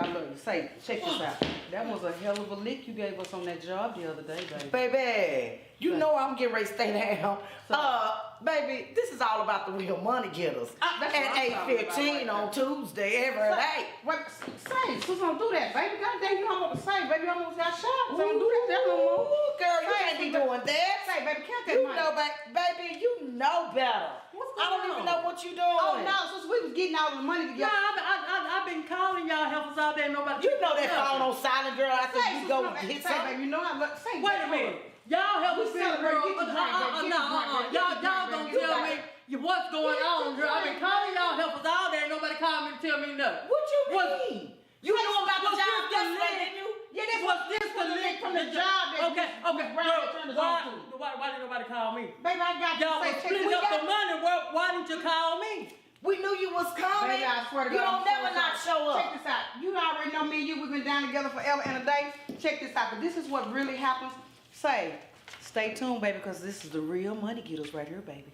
I love you. Say, check this out. That was a hell of a lick you gave us on that job the other day, baby. Baby, you know I'm getting ready to stay down. Baby, this is all about the real money getters. At 8:15 on Tuesday every day. What? Say, Susan, don't do that, baby. God dang, you know what I'm say, baby. I almost got shot. So don't do that no more. Ooh, girl, you can't be doing that. Say, baby, count that You money. know, baby, you know better. What's I don't going even on? know what you doing. Oh no, since we was getting all the money together. I've been calling y'all helpers out there. Nobody. You know that phone on silent, girl. After you go hit Say, something. baby, you know I love. Say, Wait a minute. Y'all help us celebrate. Get your drink, baby. Y'all gonna tell me what's going on, girl. I've been calling y'all helpers out there. Nobody called me to tell me nothing. What you mean? You knew about the job yesterday, didn't you? Yeah, that's what's this the link from the job that Okay. Why didn't nobody call me? Baby, I got Y'all to was say, splitting up the money. Why didn't you call me? We knew you was coming. Baby, I swear to you God, don't never not show up. Check this out. You already know me and you. We've been down together forever and a day. Check this out. But this is what really happens. Say, stay tuned, baby, because this is the real money getters right here, baby.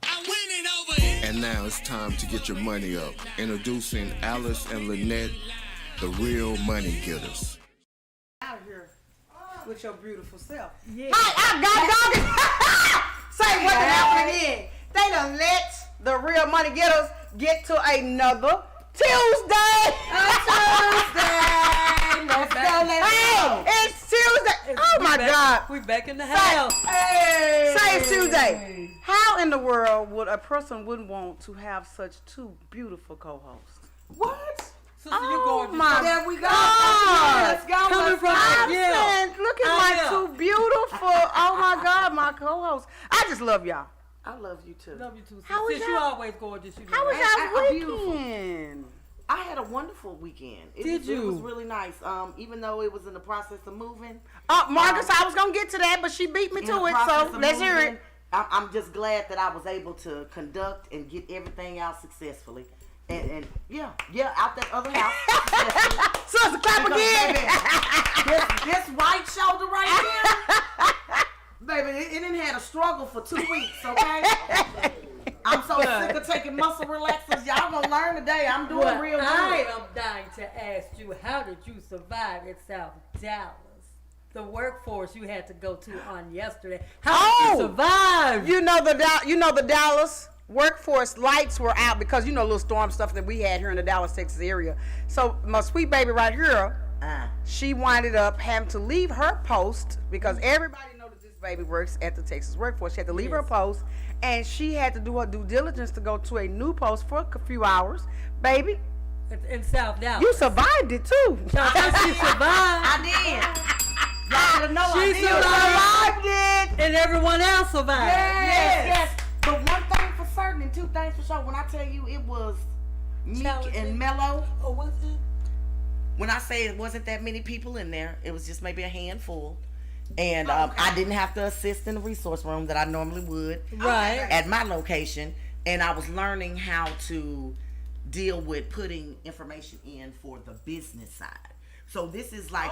I'm winning over here. And now it's time to get your money up. Introducing Alice and Lynette, the real money getters. Out here with your beautiful self. Yeah. I got dog. Say what done happened again. They done let the real money getters get to another Tuesday. Let's go. Hey, it's Tuesday. Oh my God. We back in the house. Say it's Tuesday. How in the world would a person wouldn't want to have such two beautiful co-hosts? What? Sister, you going my There we go. God. Let's go. Coming from I'm yeah. saying, look at my two beautiful, oh my God, my co-hosts. I just love y'all. I love you too. Love you too. Sis. How was Since you y'all- always gorgeous, you know. How was I'm y'all beautiful. weekend? I had a wonderful weekend. Did It you? was really nice. Even though it was in the process of moving. Marcus, I was gonna get to that, but she beat me in to the it, process so of let's hear moving, it. I'm just glad that I was able to conduct and get everything out successfully. And yeah, out that other house. Sister, clap Because, again. baby, this right shoulder right here, baby, it didn't had a struggle for 2 weeks, okay? I'm so sick of taking muscle relaxers. Y'all gonna learn today. I'm doing Well, real good. I am dying to ask you, how did you survive in South Dallas? The workforce you had to go to on yesterday. How did you survive? You know the Dallas workforce lights were out because you know little storm stuff that we had here in the Dallas, Texas area. So my sweet baby right here, she winded up having to leave her post because everybody knows that this baby works at the Texas workforce. She had to leave her post, and she had to do her due diligence to go to a new post for a few hours. Baby, In South Dallas. you survived it too. She survived. I did. Y'all better know She I did. survived it. and everyone else survived. Yes. But one thing for certain and two things for sure. When I tell you it was meek and mellow. Oh, was it? When I say it wasn't that many people in there, it was just maybe a handful. And I didn't have to assist in the resource room that I normally would Right. at my location. And I was learning how to deal with putting information in for the business side. So this is like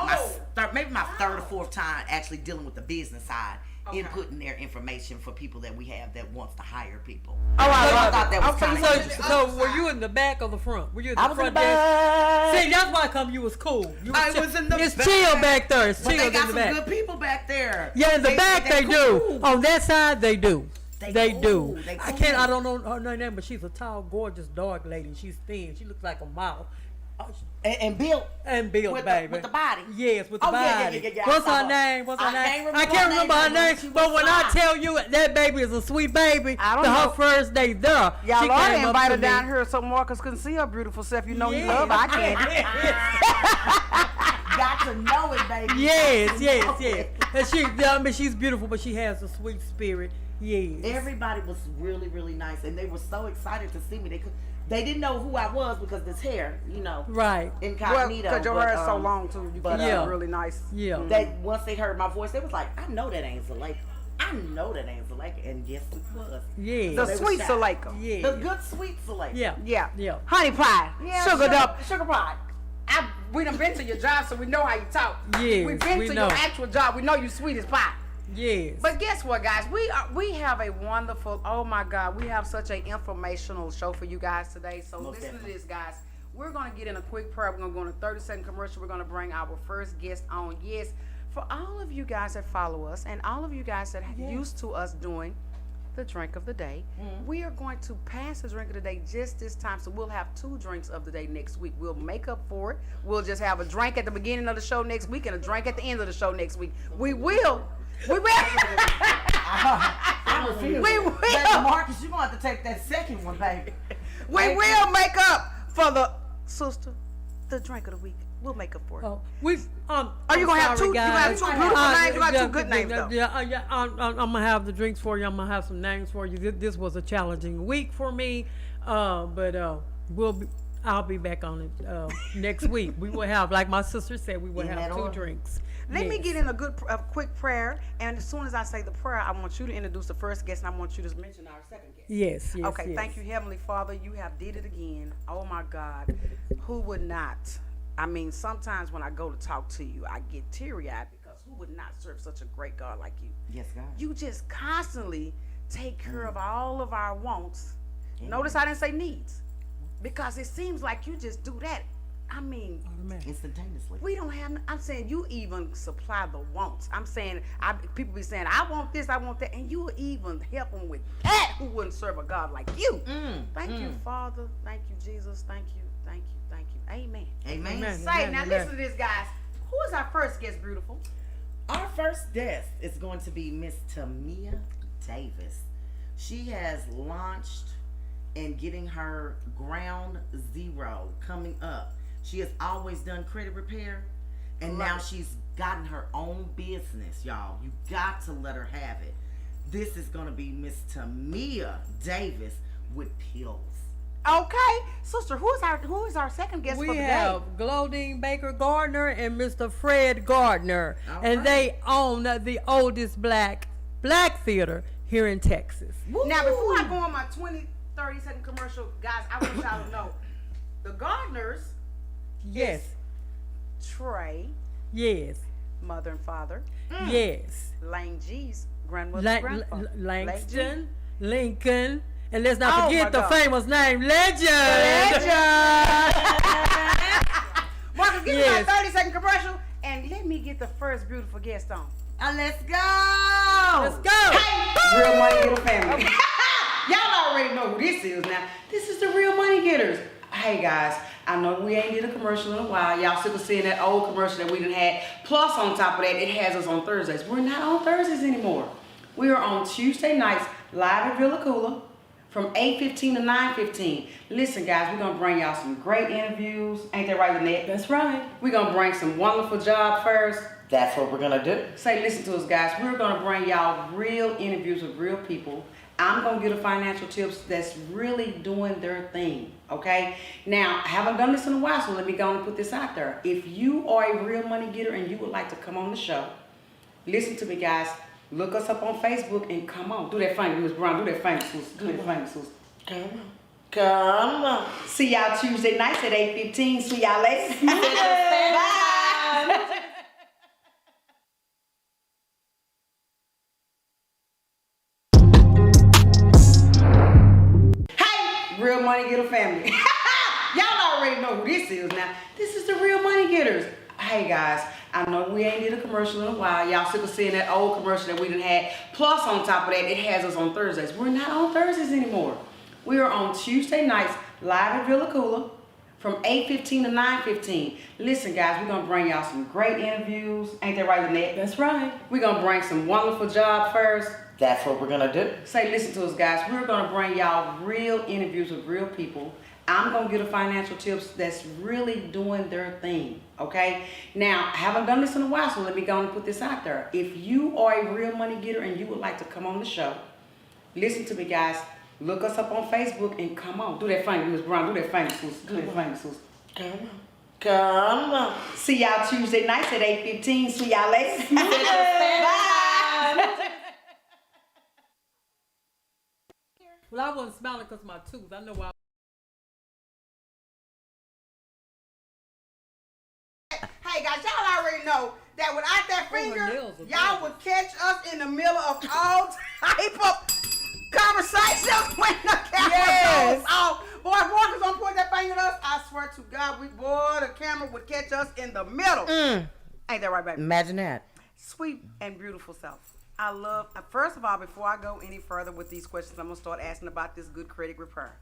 maybe my third or fourth time actually dealing with the business side, inputting their information for people that we have that wants to hire people. I thought that was kind of interesting. So were you in the back or the front? Were you in the I was in front the back. desk? See, that's why come you was cool. You I was in the It's back. chill back there. It's But chill they in got the some back. good people back there. Yeah, in the back they do. cool. On that side they do. They cool. do. They I cool. can't. I don't know her name, but she's a tall, gorgeous, dark lady. She's thin. She looks like a model. And built. And built, With baby. with the body. Yes, with the body. Yeah. What's I her saw name? What's her I name? can't I can't remember her name. She was But when I fine. tell you that baby is a sweet baby, I don't to know. her first day there, Y'all she ought to came up invite to her down me. here so Marcus can see her beautiful self. You know you Yes. love her. I can't. Got to know it, baby. Yes. And she's beautiful, but she has a sweet spirit. Yes. Everybody was really, really nice, and they were so excited to see me. They didn't know who I was because this hair, Right. Well, incognito. because your hair is so long too. You but, can yeah. really nice. Yeah. Once they heard my voice, they was like, "I know that ain't Zuleika. I know that ain't Zuleika," and yes, it was. Yes. The they sweet was shocked. Zuleika. Yes. The good sweet Zuleika. Yeah. Yeah. Honey pie. Sugared up. Sugar pie. We done been to your job, so we know how you talk. Yes, We've been we to know. your actual job. We know you sweet as pie. Yes. But guess what, guys? We have a wonderful, oh my God, we have such an informational show for you guys today. So Most listen to definitely. this, guys. We're going to get in a quick prayer. We're going to go on a 30-second commercial. We're going to bring our first guest on. Yes, for all of you guys that follow us and all of you guys that are used to us doing the drink of the day, we are going to pass the drink of the day just this time. So we'll have 2 drinks of the day next week. We'll make up for it. We'll just have a drink at the beginning of the show next week and a drink at the end of the show next week. We will. We will. I refuse. We will. Baby Marcus, you're going to have to take that second one, baby. We will make up for the sister, the drink of the week. We'll make up for it. Oh, we've. Are you gonna have 2? You gonna have 2 beautiful names? You got 2 good names though. Yeah, I'm gonna have the drinks for you. I'm gonna have some names for you. This was a challenging week for me, but I'll be back on it next week. We will have, like my sister said, we will have 2 drinks. Let me get in a quick prayer, and as soon as I say the prayer, I want you to introduce the first guest, and I want you to mention our second guest. Yes. Okay. Yes. Thank you, Heavenly Father. You have did it again. Oh my God, who would not? I mean, sometimes when I go to talk to you, I get teary-eyed because who would not serve such a great God like you? Yes, God. You just constantly take care of all of our wants. Notice I didn't say needs, because it seems like you just do that. I mean, Instantaneously. we don't have. I'm saying you even supply the wants. I'm saying people be saying I want this, I want that, and you even help them with that. Who wouldn't serve a God like you? Thank you, Father. Thank you, Jesus. Thank you. Thank you. Thank you. Amen. Amen. Say now, listen to this, guys. Who is our first guest, beautiful? Our first guest is going to be Miss Tamia Davis. She has launched and getting her ground zero coming up. She has always done credit repair, and now she's gotten her own business, y'all. You got to let her have it. This is going to be Miss Tamia Davis with pills. Okay, sister, who is our second guest for the We day? have Gardner Baker Gardner and Mr. Fred Gardner, All and right. they own the oldest black theater here in Texas. Now, before I go on my 30-second commercial, guys, I want y'all to know the Gardners, Yes, Trey, yes, mother and father, yes. Lane G's grandmother, and grandfather, Langston, Lincoln, and let's not Oh, forget my the God. famous name, Legend. Marcus, give Yes. me my 30-second commercial, and let me get the first beautiful guest on. Let's go. Let's go. Real Money Getter family. Y'all already know who this is now. This is the Real Money Getters. Hey guys, I know we ain't did a commercial in a while. Y'all sick of seeing that old commercial that we done had. Plus, on top of that, it has us on Thursdays. We're not on Thursdays anymore. We are on Tuesday nights, live at Villa Cooler, from 8:15 to 9:15. Listen, guys, we're gonna bring y'all some great interviews. Ain't that right, Lynette? That's right. We're gonna bring some wonderful job fairs. That's what we're going to do. Say, listen to us, guys. We're gonna bring y'all real interviews with real people. I'm gonna give the financial tips that's really doing their thing. Okay. Now, I haven't done this in a while, so let me go and put this out there. If you are a real money getter and you would like to come on the show, listen to me, guys. Look us up on Facebook and come on. Do that thing, Miss Brown. Do that thing, sis. Do that thing, sis. Come on. See y'all Tuesday nights at 8:15. See y'all later. Bye. Hey, Real Money Getter family. Y'all already know who this is now. This is the Real Money Getters. Hey guys, I know we ain't did a commercial in a while. Y'all sick of seeing that old commercial that we done had. Plus, on top of that, it has us on Thursdays. We're not on Thursdays anymore. We are on Tuesday nights, live at Villa Cooler, from 8:15 to 9:15. Listen, guys, we're gonna bring y'all some great interviews. Ain't that right, Lynette? That's right. We're gonna bring some wonderful job fairs. That's what we're going to do. Say, listen to us, guys. We're gonna bring y'all real interviews with real people. I'm gonna give the financial tips that's really doing their thing. Okay. Now, I haven't done this in a while, so let me go and put this out there. If you are a real money getter and you would like to come on the show, listen to me, guys. Look us up on Facebook and come on. Do that thing, Miss Brown. Do that thing, sis. Do that thing, sis. Come on. See y'all Tuesday nights at 8:15. See y'all later. Bye. Well, I wasn't smiling because my tooth. I know why. Hey guys, y'all already know that without that Oh, her finger, nails are y'all bad. would catch us in the middle of all type of conversations when the camera Yes. goes off. Boy, if Marcus don't put that finger at us, I swear swear to God, the camera would catch us in the middle. Ain't that right, baby? Imagine that. Sweet and beautiful self. I love, first of all, before I go any further with these questions, I'm going to start asking about this good credit repair.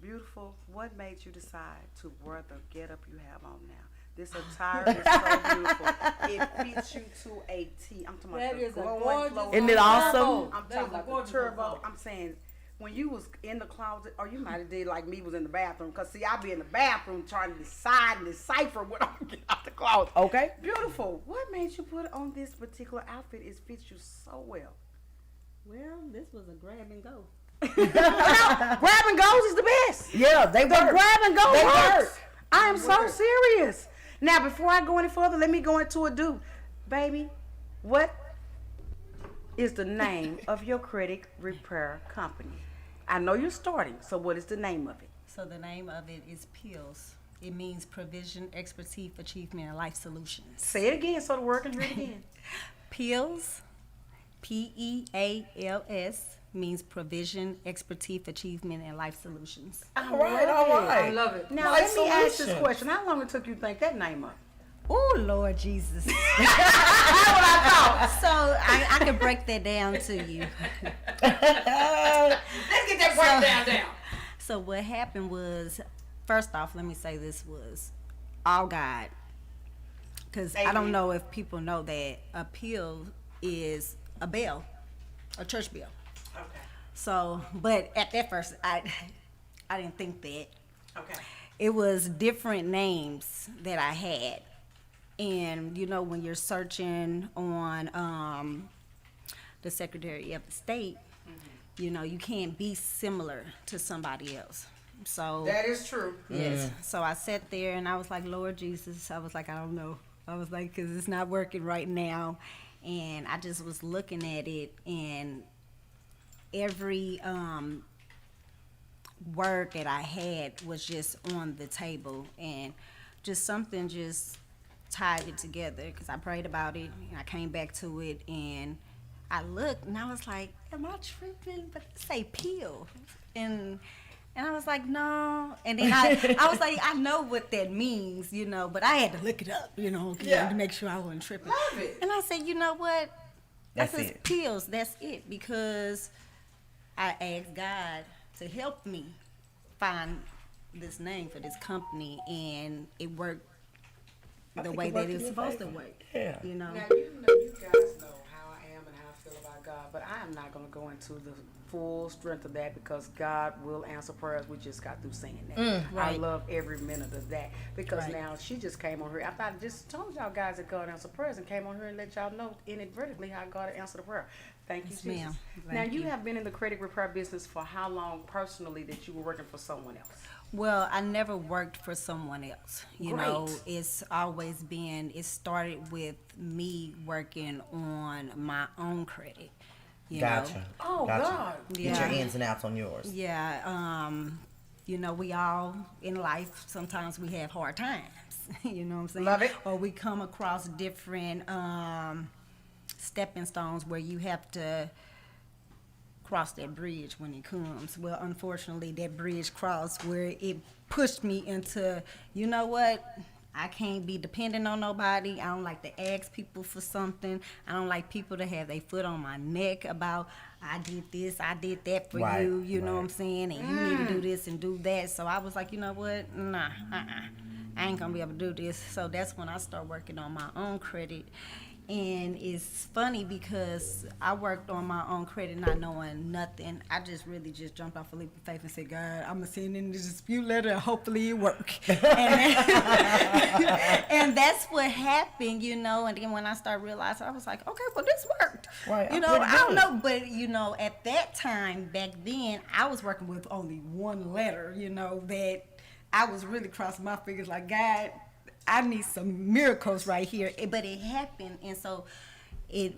Beautiful, what made you decide to wear the getup you have on now? This attire is so beautiful. It fits you to a T. I'm talking That about the is a glowing gorgeous flow. Isn't it awesome? I'm That talking is a about the gorgeous turbo. outfit. I'm saying, when you was in the closet, or you might have did like me, was in the bathroom. Because, see, I be in the bathroom trying to decide and decipher what I'm going to get out the closet. Okay. Beautiful. What made you put on this particular outfit? It fits you so well. Well, this was a grab and go. Grab and goes is the best. Yeah, they The work. grab and go They works. work. I am so serious. Now, before I go any further, let me go into a do. Baby, what is the name of your credit repair company? I know you're starting, so what is the name of it? So the name of it is PILS. It means Provision, Expertise, Achievement, and Life Solutions. Say it again so the world can hear it again. PILS, PEALS, means Provision, Expertise, Achievement, and Life Solutions. All right, all right. I love it. Now, Life let me ask this solutions. question. How long it took you to think that name up? Oh, Lord Jesus. So I can break that down to you. Let's get that breakdown down. So what happened was, first off, let me say this was all God. Because I Amen. don't know if people know that a pill is a bell, a church bell. Okay. So, but at that first, I didn't think that. Okay. It was different names that I had. And, you know, when you're searching on the Secretary of State, you know, you can't be similar to somebody else. So That is true. yes. So I sat there and I was like, Lord Jesus, I was like, I don't know. I was like, because it's not working right now. And I just was looking at it, and every word that I had was just on the table, and just something just tied it together, because I prayed about it and I came back to it, and I looked and I was like, am I tripping? But it say pill. And I was like, no. And then I was like, I know what that means, you know, but I had to look it up, you know, to make sure I wasn't tripping. Love it. And I said, you know what? That's I said, it. pills, that's it. Because I asked God to help me find this name for this company, and it worked the way that it's supposed to work. Yeah. You know? Now, you guys know how I am and how I feel about God, but I am not going to go into the full strength of that, because God will answer prayers. We just got through saying that. I right. love every minute of that, because Right. now she just came on here. I just told y'all guys that God answered prayers, and came on here and let y'all know inadvertently how God answered the prayer. Thank you, Yes, Jesus. ma'am. Now, Thank you you. have been in the credit repair business for how long personally that you were working for someone else? Well, I never worked for someone else. You know, Great. it's always been, it started with me working on my own credit. You Gotcha. know? Oh, Gotcha. God. Get Yeah. your ins and outs on yours. Yeah, you know, we all in life, sometimes we have hard times. You know what I'm saying? Love it. Or we come across different stepping stones where you have to cross that bridge when it comes. Well, unfortunately, that bridge crossed where it pushed me into, you know what? I can't be dependent on nobody. I don't like to ask people for something. I don't like people to have their foot on my neck about, I did this, I did that for Right, you, you know what I'm right. saying? And you need to do this and do that. So I was like, you know what? Nah, I ain't gonna be able to do this. So that's when I started working on my own credit. And it's funny because I worked on my own credit not knowing nothing. I just really just jumped off a leap of faith and said, God, I'm going to send in this dispute letter and hopefully it work. And that's what happened, you know. And then when I started realizing, I was like, okay, well, this worked. Right, You I'm know, pretty I don't good. know. But, you know, at that time, back then, I was working with only one letter, you know, that I was really crossing my fingers like, God, I need some miracles right here. But it happened, and so it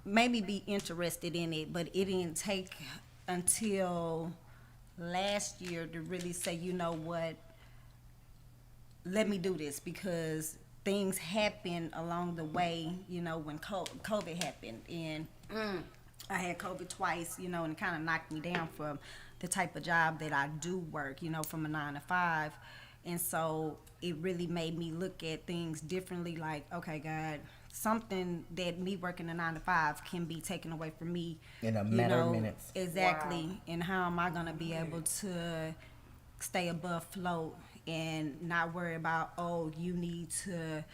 made me be interested in it, but it didn't take until last year to really say, you know what, let me do this, because things happen along the way, you know, when COVID happened, and I had COVID twice, you know, and it kind of knocked me down from the type of job that I do work, you know, from a 9 to 5. And so it really made me look at things differently. Like, okay, God, something that me working a 9 to 5 can be taken away from me In a matter of minutes. Exactly. Wow. And how am I gonna be able to stay above float and not worry about, oh, you need to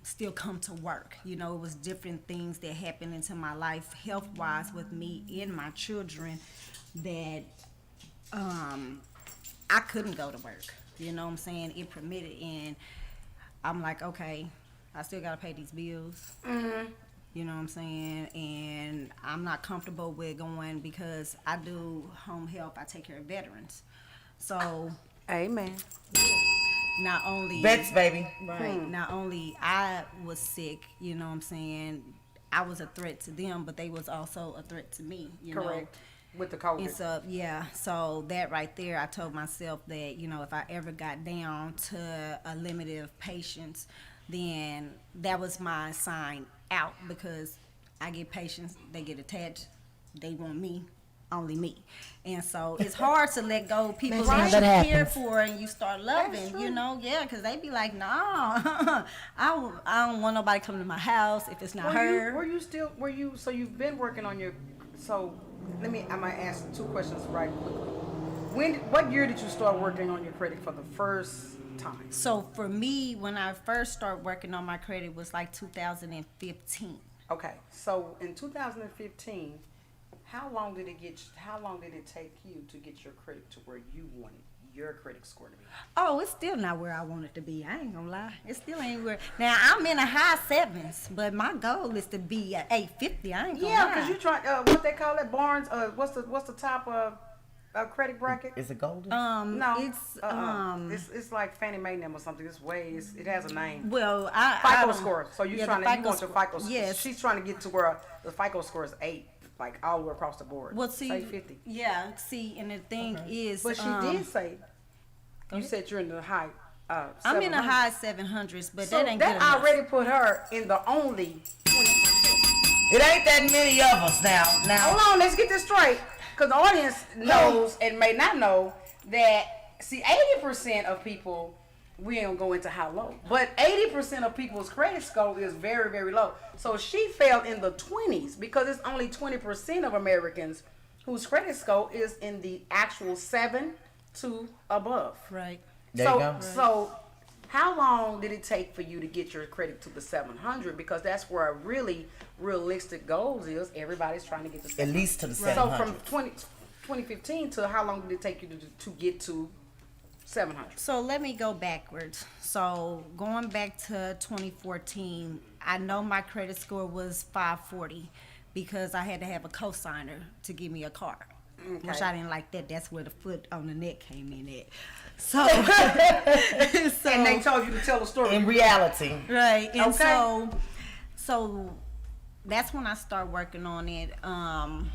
still come to work. It was different things that happened into my life health wise with me and my children that I couldn't go to work. You know what I'm saying? It permitted, and I'm like, okay, I still gotta pay these bills. You know what I'm saying? And I'm not comfortable with going because I do home health. I take care of veterans. So Amen. not only Vets, baby. right, not only I was sick, you know what I'm saying, I was a threat to them, but they was also a threat to me. Correct. With the COVID. And so, yeah, so that right there, I told myself that, if I ever got down to a limit of patients, then that was my sign out, because I get patients, they get attached, they want me, only me. And so it's hard to let go of people that you care for and you start loving, because they be like, no, I don't want nobody coming to my house if it's not her. So you've been working on I might ask 2 questions right quickly. What year did you start working on your credit for the first time? So for me, when I first started working on my credit was like 2015. Okay, so in 2015, how long did it take you to get your credit to where you wanted your credit score to be? Oh, it's still not where I want it to be. I ain't gonna lie. It still ain't where. Now, I'm in the high 7s, but my goal is to be at 850. I ain't gonna lie. Yeah, because you try, what they call it, Barnes, what's the top of credit bracket? Is it golden? No, it's like Fannie Mae or something. It has a name. Well, FICO score. So you want your FICO score. Yes. She's trying to get to where the FICO score is 8, like all the way across the board. Well, see, 850. yeah, see, and the thing is, But she did say, you said you're in the high. I'm in the 700s. high 700s, but So that ain't good that enough. already put her in the only 20%. It ain't that many of us now. Hold on, let's get this straight. Because the audience knows and may not know that, see, 80% of people, we don't go into how low, but 80% of people's credit score is very, very low. So she fell in the 20s because it's only 20% of Americans whose credit score is in the actual 7 to above. Right. There you go. So how long did it take for you to get your credit to the 700? Because that's where a really realistic goals is. Everybody's trying to get to 700. At least to the So 700. from 2015 to how long did it take you to get to 700? So let me go backwards. So going back to 2014, I know my credit score was 540 because I had to have a cosigner to give me a car. Okay. Which I didn't like that. That's where the foot on the neck came in at. So, And they told you to tell the story. In reality. right. And Okay. so that's when I started working on it. And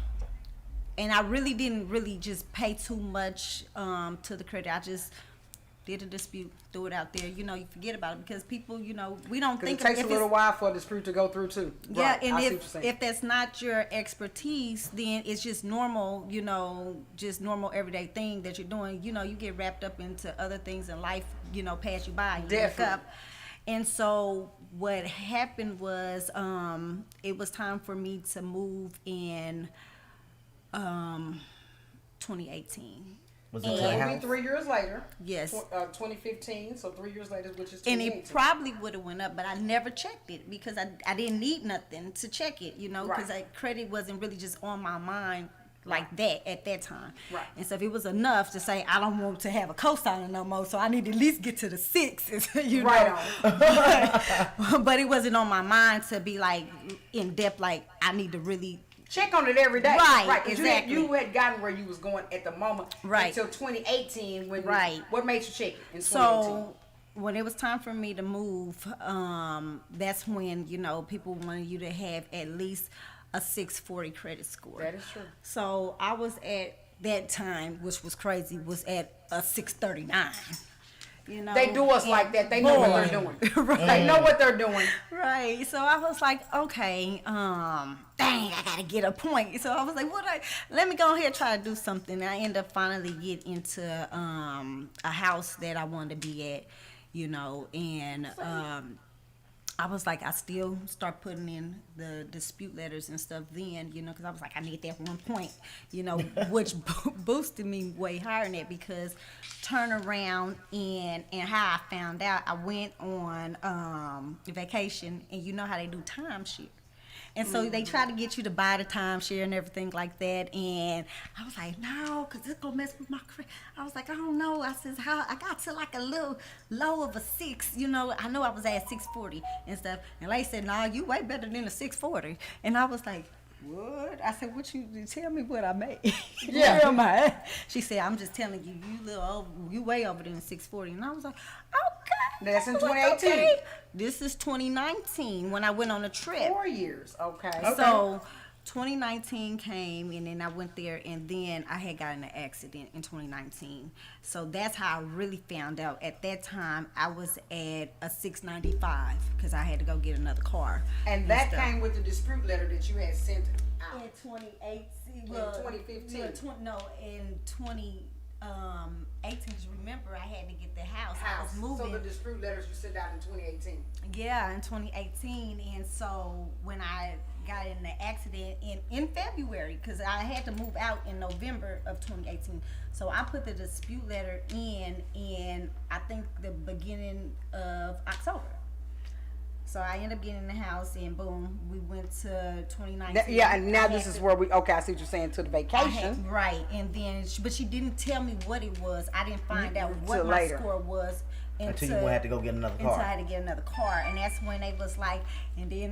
I really didn't just pay too much to the credit. I just did a dispute, threw it out there. You forget about it because people, we don't think It takes if a little it's- while for a dispute to go through too. Yeah, Right. and I see what you're saying. if that's not your expertise, then it's just normal, just normal everyday thing that you're doing. You get wrapped up into other things in life, pass you by, and you look Definitely. up. And so what happened was, it was time for me to move in 2018. Was it And- to the It'll be house? 3 years later. Yes. 2015, so 3 years later, which is And 2018. it probably would have went up, but I never checked it because I didn't need nothing to check it, because Right. credit wasn't really just on my mind like that at that time. Right. And so if it was enough to say I don't want to have a cosigner no more, so I need to at least get to the 6s, Right on. but it wasn't on my mind to be like in depth, like I need to really. Check on it every day. Right, 'cause exactly. You had gotten where you was going at the moment. Right. Until 2018 when Right. What made you check it in 2018? So when it was time for me to move, that's when people wanted you to have at least a 640 credit score. That is true. So I was at that time, which was crazy, was at a 639. They do us like that. They know what they're doing. Right. They know what they're doing. Right. So I was like, okay, dang, I gotta get a point. So I was like, let me go ahead and try to do something. And I ended up finally get into a house that I wanted to be at, you know, and I was like, I still start putting in the dispute letters and stuff then, you know, because I was like, I need that 1 point, you know, which boosted me way higher than that, because turn around and how I found out, I went on vacation, and you know how they do timeshare. And so they try to get you to buy the timeshare and everything like that. And I was like, no, because it's going to mess with my credit. I was like, I don't know. I says, how I got to like a little low of a 6. You know I was at 640 and stuff. And they said, no, you way better than a 640. And I was like, what? I said, what you tell me what I made? Yeah. Where am I? She said, I'm just telling you, you way over than 640. And I was like, okay. That's in I was like, 2018. okay. This is 2019 when I went on a trip. 4 years. Okay. So 2019 came, and then I went there, and then I had gotten in an accident in 2019. So that's how I really found out. At that time, I was at a 695 because I had to go get another car. And that stuff. came with the dispute letter that you had sent out. In 2018. In Well, 2015. yeah, in 2018. Because remember, I had to get the house. I was moving. So the dispute letters you sent out in 2018. Yeah, in 2018. And so when I got in the accident in February, because I had to move out in November of 2018. So I put the dispute letter in I think the beginning of October. So I ended up getting in the house, and boom, we went to 2019. Yeah, and now this is where I see what you're saying, to the vacation. Right, and then, but she didn't tell me what it was. I didn't find out what my later. score was Until you had to go get another car. Until I had to get another car, and that's when they was like, and then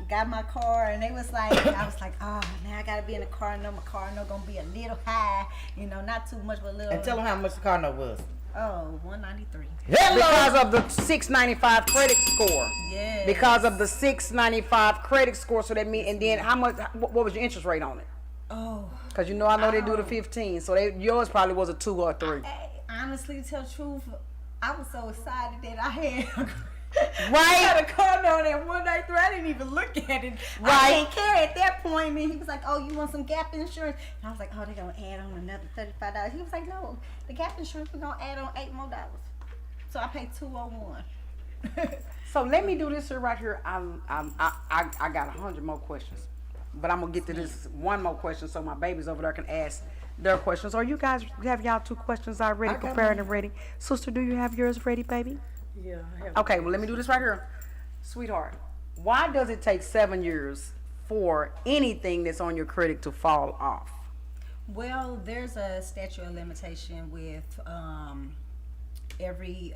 got my car, and they was like, I was like, oh, now I gotta be in the car. I know my car no gonna be a little high, you know, not too much, but a little. And tell them how much the car note was. Oh, 193. Because of the 695 credit score. Yes. Because of the 695 credit score, so that means, and then how much? What was your interest rate on it? Oh. Because I know they do the 15, so yours probably was a 2 or a 3. Honestly, to tell the truth, I was so excited that I had. Right. I had a car note at 193. I didn't even look at it. Right. I didn't care at that point. And he was like, "Oh, you want some gap insurance?" And I was like, "Oh, they're gonna add on another $35." He was like, "No, the gap insurance we're gonna add on $8 more." So I paid $201. So let me do this here right here. I got 100 more questions, but I'm gonna get to this one more question so my babies over there can ask their questions. Or you guys have y'all 2 questions already prepared and ready? Sister, do you have yours ready, baby? Yeah, I have. Okay, well, let me do this right here. Sweetheart, why does it take 7 years for anything that's on your credit to fall off? Well, there's a statute of limitation with every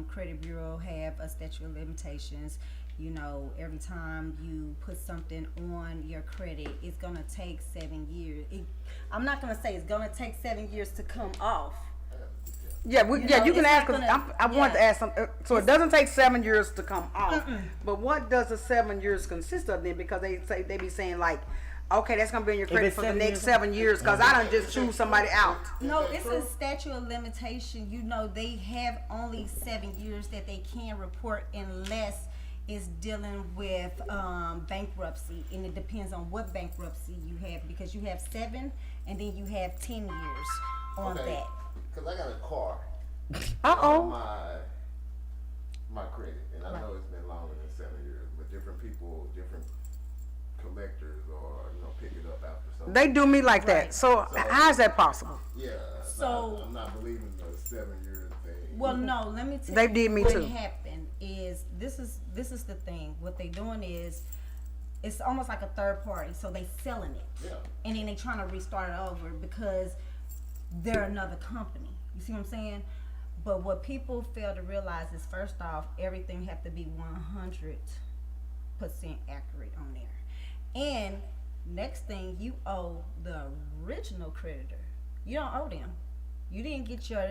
credit bureau have a statute of limitations. You know, every time you put something on your credit, it's gonna take 7 years. I'm not gonna say it's gonna take 7 years to come off. Yeah, you can ask. I want to yeah. ask something. So it doesn't take 7 years to come off. But what does the 7 years consist of then? Because they be saying like, okay, that's gonna be on your credit it's for the 7 next years. 7 years. Because I done just choose somebody out. No, it's a statute of limitation. You know, they have only 7 years that they can report unless it's dealing with bankruptcy, and it depends on what bankruptcy you have, because you have 7 and then you have 10 years on that. Because I got a car Uh-oh. on my credit, and I know it's been longer than 7 years, but different people, different collectors, or pick it up after something. They do me like that. So how is that possible? Yeah. So- I'm not believing the 7 year thing. Well, no, let me tell They you did me what too. happened is this is the thing. What they doing is it's almost like a third party, so they selling it. Yeah. And then they trying to restart it over because they're another company. You see what I'm saying? But what people fail to realize is, first off, everything have to be 100% accurate on there. And next thing, you owe the original creditor. You don't owe them. You didn't get your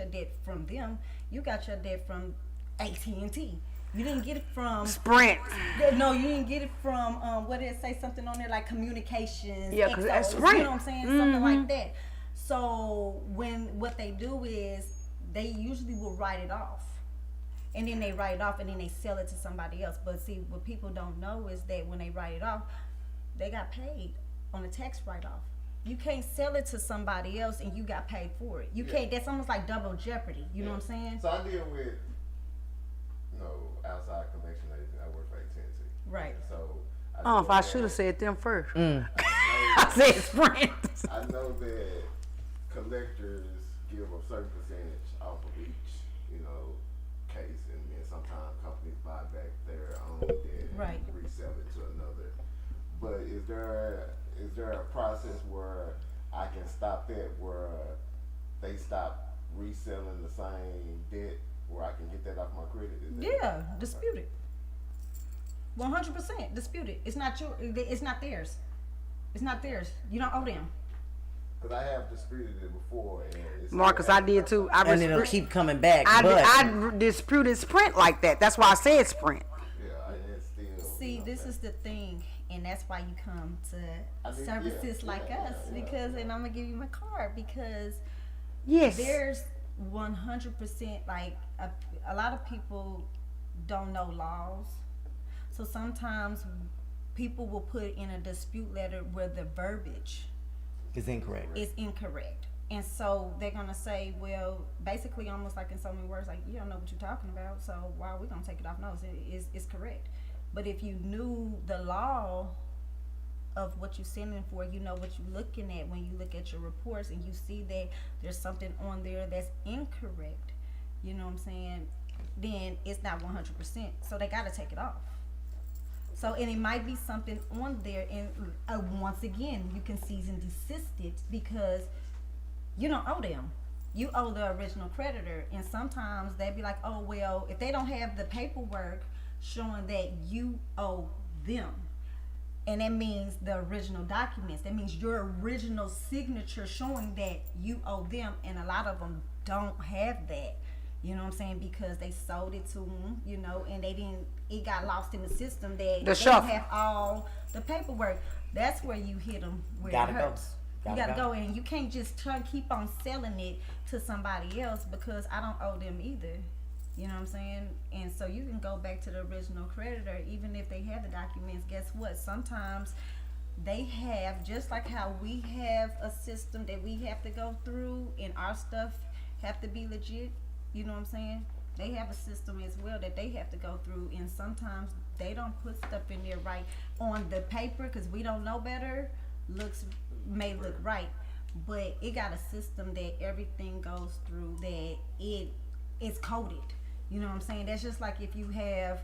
debt from them. You got your debt from AT&T. You didn't get it from Sprint. No, you didn't get it from what did it say, something on there like communications? Yeah, 'cause that's XOs, right. You know what I'm saying? Something like that. So what they do is they usually will write it off. And then they write it off and then they sell it to somebody else. But see, what people don't know is that when they write it off, they got paid on a tax write-off. You can't sell it to somebody else and you got paid for it. You can't. That's almost like double jeopardy. You know what I'm saying? So I deal with, outside collection agents. I work for AT&T. Right. And so Oh, if I should have said them first. I said Sprint. I know that collectors give a certain percentage off of each, case, and then sometimes companies buy back their own debt Right. and resell it to another. But is there a process where I can stop that, where they stop reselling the same debt, where I can get that off my credit? Yeah, dispute it. 100% dispute it. It's not theirs. It's not theirs. You don't owe them. Because I have disputed it before. And it's Marcus, I did too. And it'll keep coming back. I but disputed Sprint like that. That's why I said Sprint. Yeah, and it's still. See, this is the thing, and that's why you come to services like us, because, and I'm gonna give you my card, because Yes. there's 100%, like, a lot of people don't know laws, so sometimes people will put in a dispute letter where the verbiage it's incorrect. is incorrect. And so they're gonna say, well, basically almost like in so many words, like, you don't know what you're talking about, so why are we gonna take it off notice? It's correct. But if you knew the law of what you're sending for, you know what you're looking at when you look at your reports and you see that there's something on there that's incorrect, you know what I'm saying, then it's not 100%. So they gotta take it off. So, and it might be something on there, and once again, you can cease and desist it because you don't owe them. You owe the original creditor, and sometimes they'd be like, oh, well, if they don't have the paperwork showing that you owe them, and that means the original documents, that means your original signature showing that you owe them, and a lot of them don't have that. You know what I'm saying? Because they sold it to them, and it got lost in the system that they didn't have all the paperwork. That's where you hit them where Gotta it go. hurts. You gotta go, and you can't just try to keep on selling it to somebody else because I don't owe them either. You know what I'm saying? And so you can go back to the original creditor, even if they have the documents. Guess what? Sometimes they have, just like how we have a system that we have to go through and our stuff have to be legit. You know what I'm saying? They have a system as well that they have to go through, and sometimes they don't put stuff in there right on the paper because we don't know better. May look right, but it got a system that everything goes through that it is coded. You know what I'm saying? That's just like if you have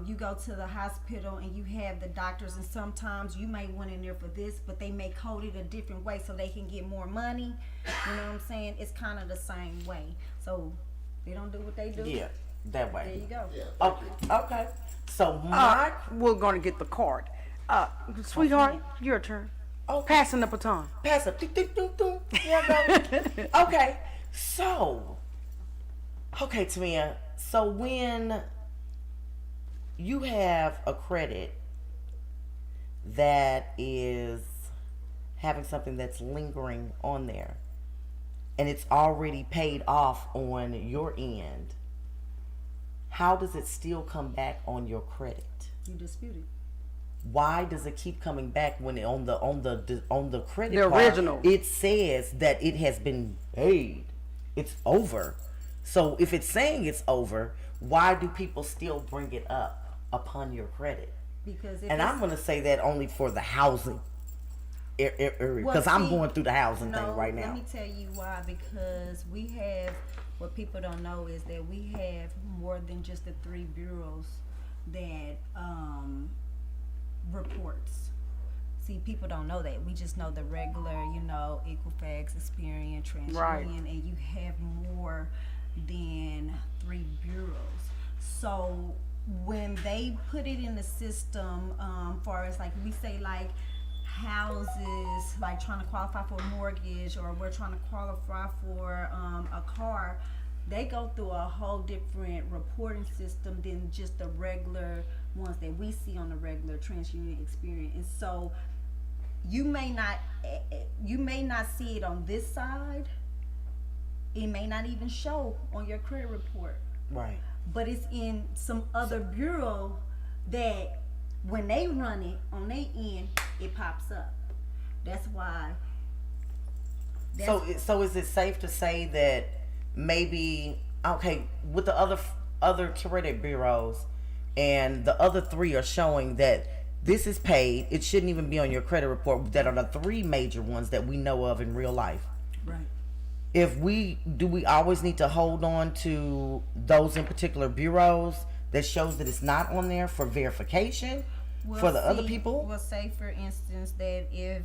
you go to the hospital and you have the doctors, and sometimes you may went in there for this, but they may code it a different way so they can get more money. You know what I'm saying? It's kind of the same way. So they don't do what they do. Yeah, that way. There you go. Yeah. Okay. So We're gonna get the card. Sweetheart, your turn. Okay. Passing the baton. Pass it. Okay. So, Tamia. So when you have a credit that is having something that's lingering on there, and it's already paid off on your end, how does it still come back on your credit? You dispute it. Why does it keep coming back when on the credit The card, original. it says that it has been paid, it's over? So if it's saying it's over, why do people still bring it up upon your credit? Because I'm going to say that only for the housing area, because I'm going through the housing thing right now. Let me tell you why. Because we have, what people don't know is that we have more than just the 3 bureaus that reports. See, people don't know that. We just know the regular, Equifax, Experian, TransUnion, Right. and you have more than 3 bureaus. So when they put it in the system, far as like we say like houses, like trying to qualify for a mortgage, or we're trying to qualify for a car, they go through a whole different reporting system than just the regular ones that we see on the regular TransUnion Experience. And so you may not see it on this side. It may not even show on your credit report. Right. But it's in some other bureau that when they run it on their end, it pops up. That's why. So is it safe to say that maybe, okay, with the other credit bureaus, and the other 3 are showing that this is paid, it shouldn't even be on your credit report, that are the 3 major ones that we know of in real life. Right. Do we always need to hold on to those in particular bureaus that shows that it's not on there for verification for the other people? Well, say for instance that if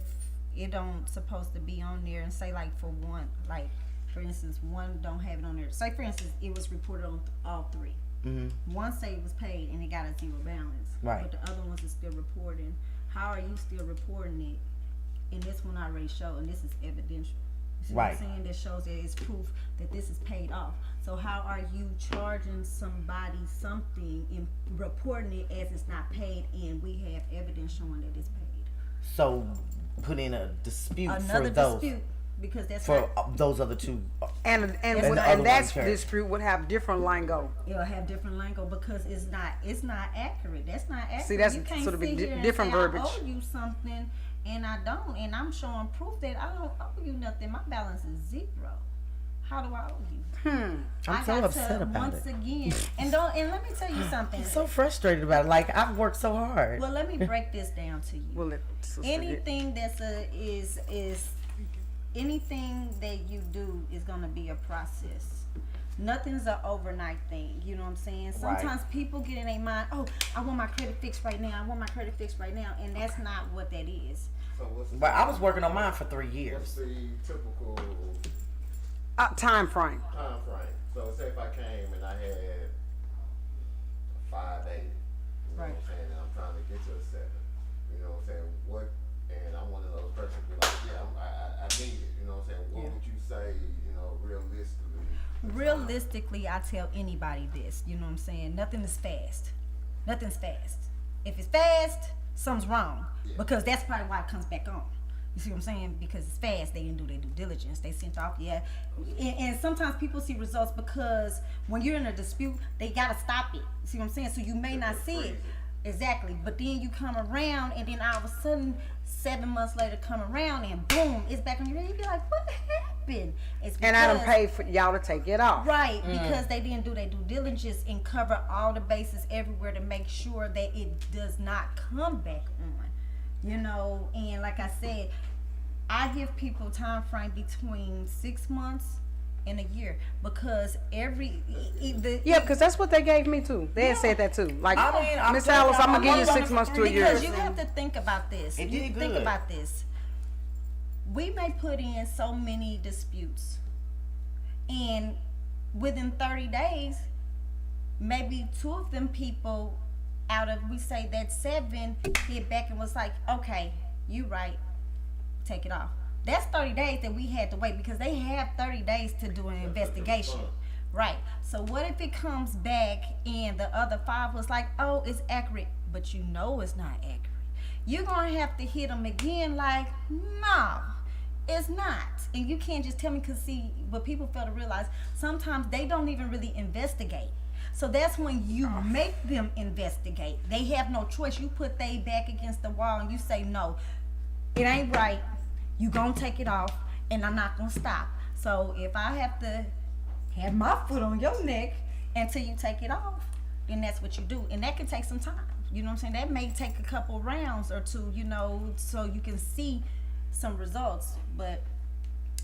it don't supposed to be on there, and say like for one, like for instance, one don't have it on there. Say for instance, it was reported on all 3. Mm-hmm. One say it was paid and it got a 0 balance, Right. but the other ones is still reporting. How are you still reporting it? And this one already showed, and this is evidential. You see what I'm Right. saying? That shows that it's proof that this is paid off. So how are you charging somebody something and reporting it as it's not paid, and we have evidence showing that it's paid? So put in a dispute Another for those, dispute, because that's for not, those other 2. And the other that one carries. dispute would have different lingo. it'll have different lingo because it's not accurate. That's not accurate. See, that's you can't sort of sit here and different say, verbiage. I owe you something and I don't, and I'm showing proof that I don't owe you nothing. My balance is 0. How do I owe you? I'm so upset about once it. again, and let me tell you something. I'm so frustrated about it. Like, I've worked so hard. Well, let me break this down to you. Well, let sister get- Anything that's is anything that you do is gonna be a process. Nothing's an overnight thing. You know what I'm saying? Sometimes people get in their mind, oh, I want my credit fixed right now. I want my credit fixed right now, and that's not what that is. So what's But I was working on mine for 3 what's years. the typical time frame. time frame? So say if I came and I had 5 days, you know what I'm saying, and I'm trying to get to a 7, you know what I'm saying, and I'm one of those persons who be like, yeah, I need it, you know what I'm saying, what would you say, you know, realistically? Realistically, I tell anybody this. You know what I'm saying? Nothing is fast. Nothing's fast. If it's fast, something's wrong, because that's probably why it comes back on. You see what I'm saying? Because it's fast. They didn't do their due diligence. They sent off, and sometimes people see results because when you're in a dispute, they gotta stop it. You see what I'm saying? So you may not see it exactly, but then you come around, and then all of a sudden, 7 months later, come around, and boom, it's back on your head. You be like, what happened? It's And I done because- paid for y'all to take it off. Right, because they didn't do their due diligence and cover all the bases everywhere to make sure that it does not come back on. You know, and like I said, I give people time frame between 6 months and a year, because Yeah, because that's what they gave me too. They had said that too. Like, I mean, I'm Miss telling Alice, you, I'm gonna I'm give you running 6 months to a because year. you have to think about this. It You did think good. about this. We may put in so many disputes, and within 30 days, maybe 2 of them people out of, we say that 7, hit back and was like, okay, you right, take it off. That's 30 days that we had to wait, because they have 30 days to do an investigation. Right. So what if it comes back and the other 5 was like, oh, it's accurate, but you know it's not accurate. You're going to have to hit them again like, no, it's not. And you can't just tell me, because see, what people fail to realize, sometimes they don't even really investigate. So that's when you make them investigate. They have no choice. You put they back against the wall and you say, no, it ain't right. You gonna take it off, and I'm not gonna stop. So if I have to have my foot on your neck until you take it off, then that's what you do. And that can take some time. You know what I'm saying? That may take a couple rounds or 2, you know, so you can see some results. But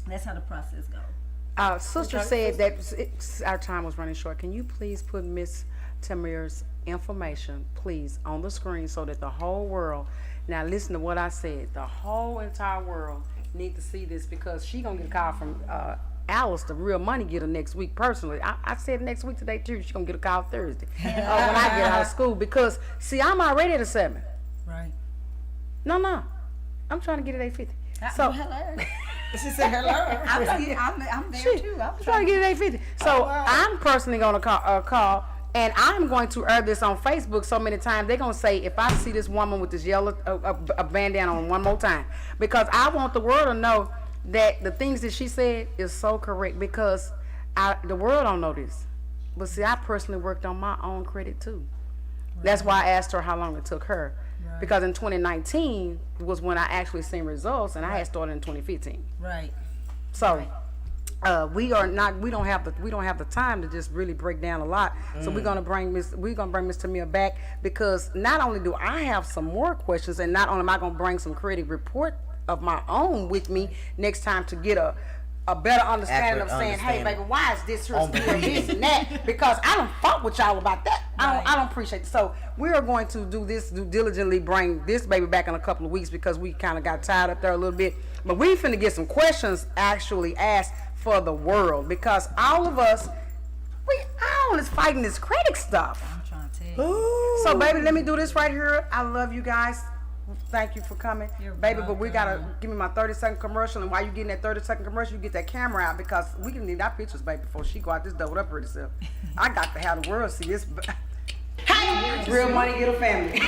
that's how the process goes. Sister said that our time was running short. Can you please put Miss Tamir's information, please, on the screen so that the whole world, now listen to what I said, the whole entire world need to see this, because she gonna get a call from Alice, the real money getter, next week personally. I said next week today too. She gonna get a call Thursday when I get out of school, because see, I'm already at a 7. Right. No, I'm trying to get it 850. So Hello. She said hello. I'm there too. I'm trying to get it 850. So I'm personally gonna call, and I'm going to air this on Facebook so many times. They're gonna say, if I see this woman with this yellow a bandana on one more time, because I want the world to know that the things that she said is so correct, because the world don't know this. But see, I personally worked on my own credit too. That's why I asked her how long it took her. Because in 2019 was when I actually seen results, and I had started in 2015. Right. So we don't have the time to just really break down a lot. So we're gonna bring Miss Tamia back, because not only do I have some more questions, and not only am I gonna bring some creative report of my own with me next time to get a better understanding Accurate of saying, hey understanding. baby, why is this here On still this and that? Because I don't fought with y'all about that. I don't appreciate it. So we are going to do diligently bring this baby back in a couple of weeks, because we kind of got tired up there a little bit. But we finna get some questions actually asked for the world, because all of us, we all is fighting this credit stuff. I'm trying to tell you. So baby, let me do this right here. I love you guys. Thank you for coming. Baby, but we gotta give me my 30-second commercial, and while you getting that 30-second commercial, you get that camera out, because we can need our pictures, baby, before she go out this door with her pretty self. I got to have the world see this. Hey, Real Money Getter family.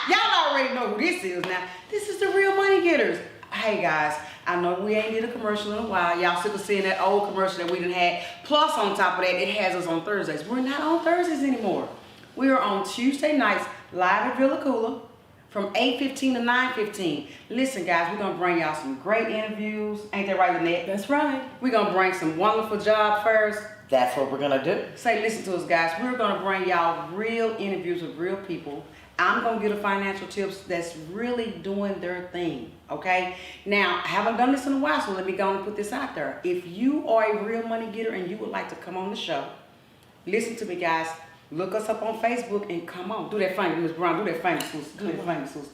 Y'all already know who this is now. This is the Real Money Getters. Hey guys, I know we ain't did a commercial in a while. Y'all sick of seeing that old commercial that we done had. Plus, on top of that, it has us on Thursdays. We're not on Thursdays anymore. We are on Tuesday nights, live at Villa Coola, from 8:15 to 9:15. Listen, guys, we're gonna bring y'all some great interviews. Ain't that right, Lynette? That's right. We're gonna bring some wonderful job fairs. That's what we're gonna do. Say, listen to us, guys. We're gonna bring y'all real interviews with real people. I'm gonna get a financial tips that's really doing their thing. Okay. Now, I haven't done this in a while, so let me go and put this out there. If you are a real money getter and you would like to come on the show, listen to me, guys. Look us up on Facebook and come on. Do that thing, Miss Brown. Do that thing, sis. Do that thing, sis.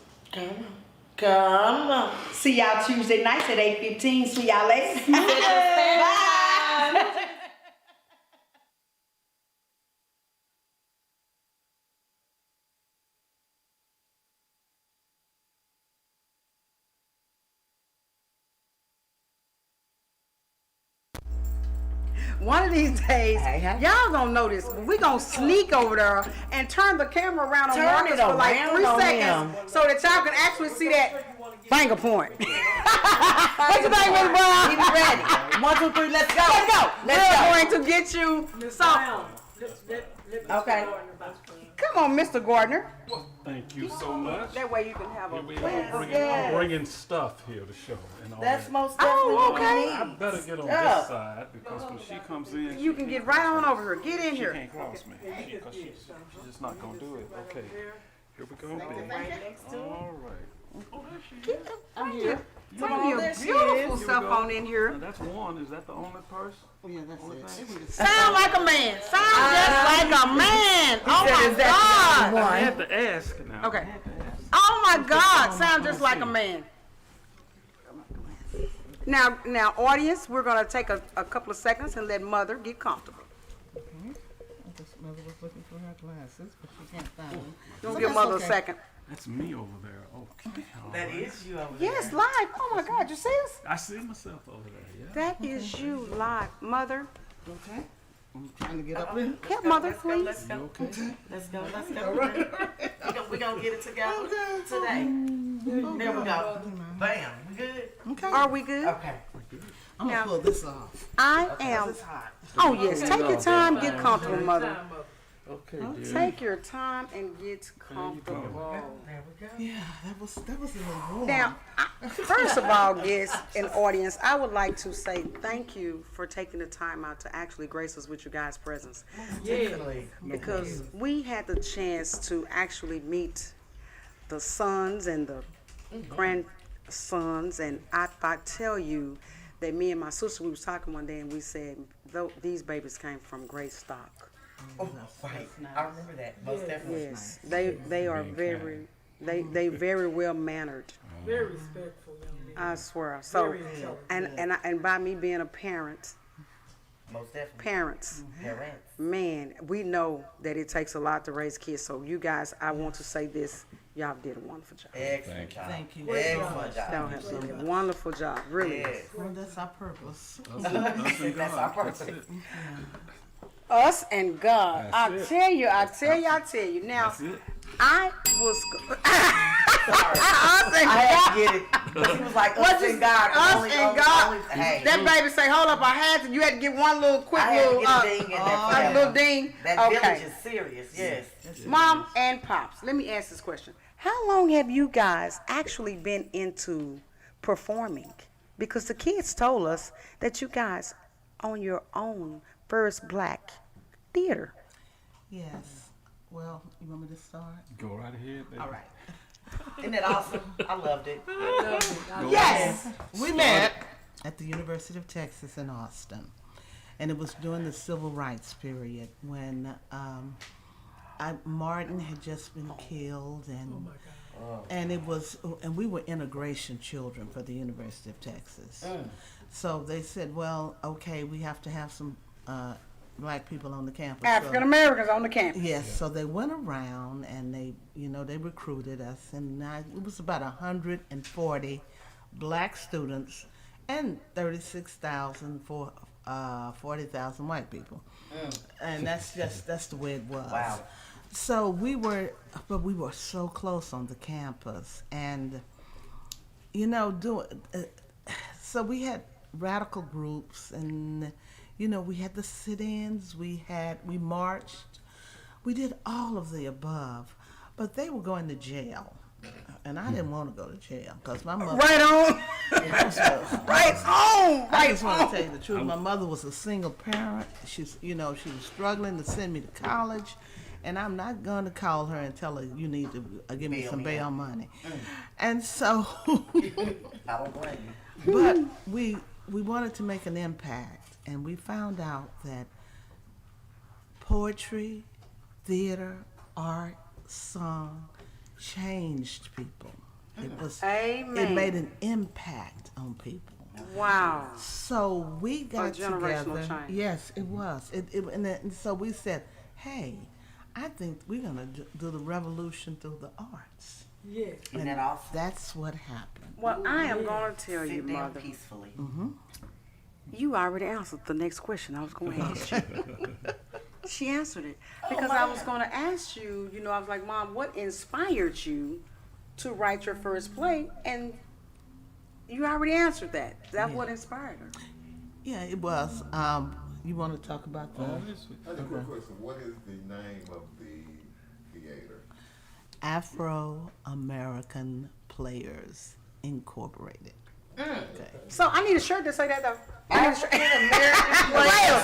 Come on. See y'all Tuesday nights at 8:15. See y'all later. Bye. One of these days, Hey. y'all gonna notice, but we gonna sneak over there and turn the camera around on Turn Marcus it for like around 3 on seconds, him. so that y'all can actually see that finger point. What you think, Miss Brown? Keep it ready. 1, 2, 3, let's go. Let's go. Let's We're go. going to get you. So, Okay. come on, Mr. Gardner. Thank you so much. That way you can have a. Here we are. I'm bringing stuff here to show. And all That's that. most definitely Oh, what okay. we I need. better get on Stuff. this side, because when she comes in, You can get right on over here. Get in she here. can't cross me. Because she's just not going to do it. Okay. Here we go, baby. All right. I'm here. Bring on, your there she beautiful is. self Here we go. on in here. Now that's one. Is that the only purse? Sound like a man. Sound just like a man. Oh my God. I had to ask now. Okay. Oh my God. Sound just like a man. Now, audience, we're gonna take a couple of seconds and let Mother get comfortable. Mother was looking for her glasses, but she can't find them. Don't give Mother a second. That's me over there. Okay. all That right. is you over there. Yes, live. Oh my God, you see us? I see myself over there. Yeah. That is you live, Mother. Okay. I'm trying to get up there. Get Mother, please. Let's go. You okay? Let's go. Let's go. We're going to get it together today. There we go. Bam. We good? Okay. Are we good? Okay. I'm Now- gonna pull this off. I am. It's hot. Oh yes, take your time, get comfortable, Mother. Okay, dear. Take your time and get comfortable. There we go. Yeah, that was a little warm. Now, first of all, guests and audience, I would like to say thank you for taking the time out to actually grace us with your guys' presence. Definitely. Because we had the chance to actually meet the sons and the grandsons, and I tell you that me and my sister, we was talking one day and we said, these babies came from great stock. Oh, right. I remember that. Most definitely. Yes, they are very, they very well mannered. Very respectful young man. I swear. So, Very intelligent. and by me being a parent, Most definitely. parents, Parents. man, we know that it takes a lot to raise kids. So you guys, I want to say this, y'all did a wonderful job. Excellent job. Thank you. Excellent Y'all job. have done a wonderful job, really. Yes. Well, that's our purpose. Us and That's our God. That's purpose. it. Us and God. I That's it. tell you. Now, That's it. I was. Us and I had God. to get it. But he was like, What us you- and God. us only- and only- God. only- Hey. That baby say, hold up, I had to. You had to get one little quick I had to little, get a ding in there for a that little one. ding. That Okay. village is serious, yes. Mom and Pops, let me ask this question. How long have you guys actually been into performing? Because the kids told us that you guys own your own first black theater. Yes. Well, you want me to start? Go right ahead, baby. All right. Isn't that awesome? I loved it. Yes. We met at the University of Texas in Austin, and it was during the civil rights period when Martin had just been killed, and and we were integration children for the University of Texas. So they said, well, okay, we have to have some black people on the campus. African Americans on the campus. Yes, so they went around and they recruited us, and it was about 140 black students and 36,000 for 40,000 white people, and that's the way it was. Wow. So we were so close on the campus, and so we had radical groups, and we had the sit-ins, we marched, we did all of the above, but they were going to jail, and I didn't want to go to jail because my mother. Right on. Right on. I just want to tell you the truth. My mother was a single parent. She was struggling to send me to college, and I'm not going to call her and tell her you need to give me some bail money. And so, I don't blame you. but we wanted to make an impact, and we found out that poetry, theater, art, song changed people. Amen. It made an impact on people. Wow. So we got generational together. change. Yes, it was. And so we said, hey, I think we're going to do the revolution through the arts. Yes. Isn't that awesome? That's what happened. Well, I am going to tell you, Sit down Mother. peacefully. You already answered the next question I was going to ask you. She answered it. Because I was going to ask you, I was like, Mom, what inspired you to write your first play? And you already answered that. That's what inspired her. Yeah, it was. You want to talk about that? I have a quick question. What is the name of the theater? Afro-American Players Incorporated. Okay. So I need a shirt that say that, though. Players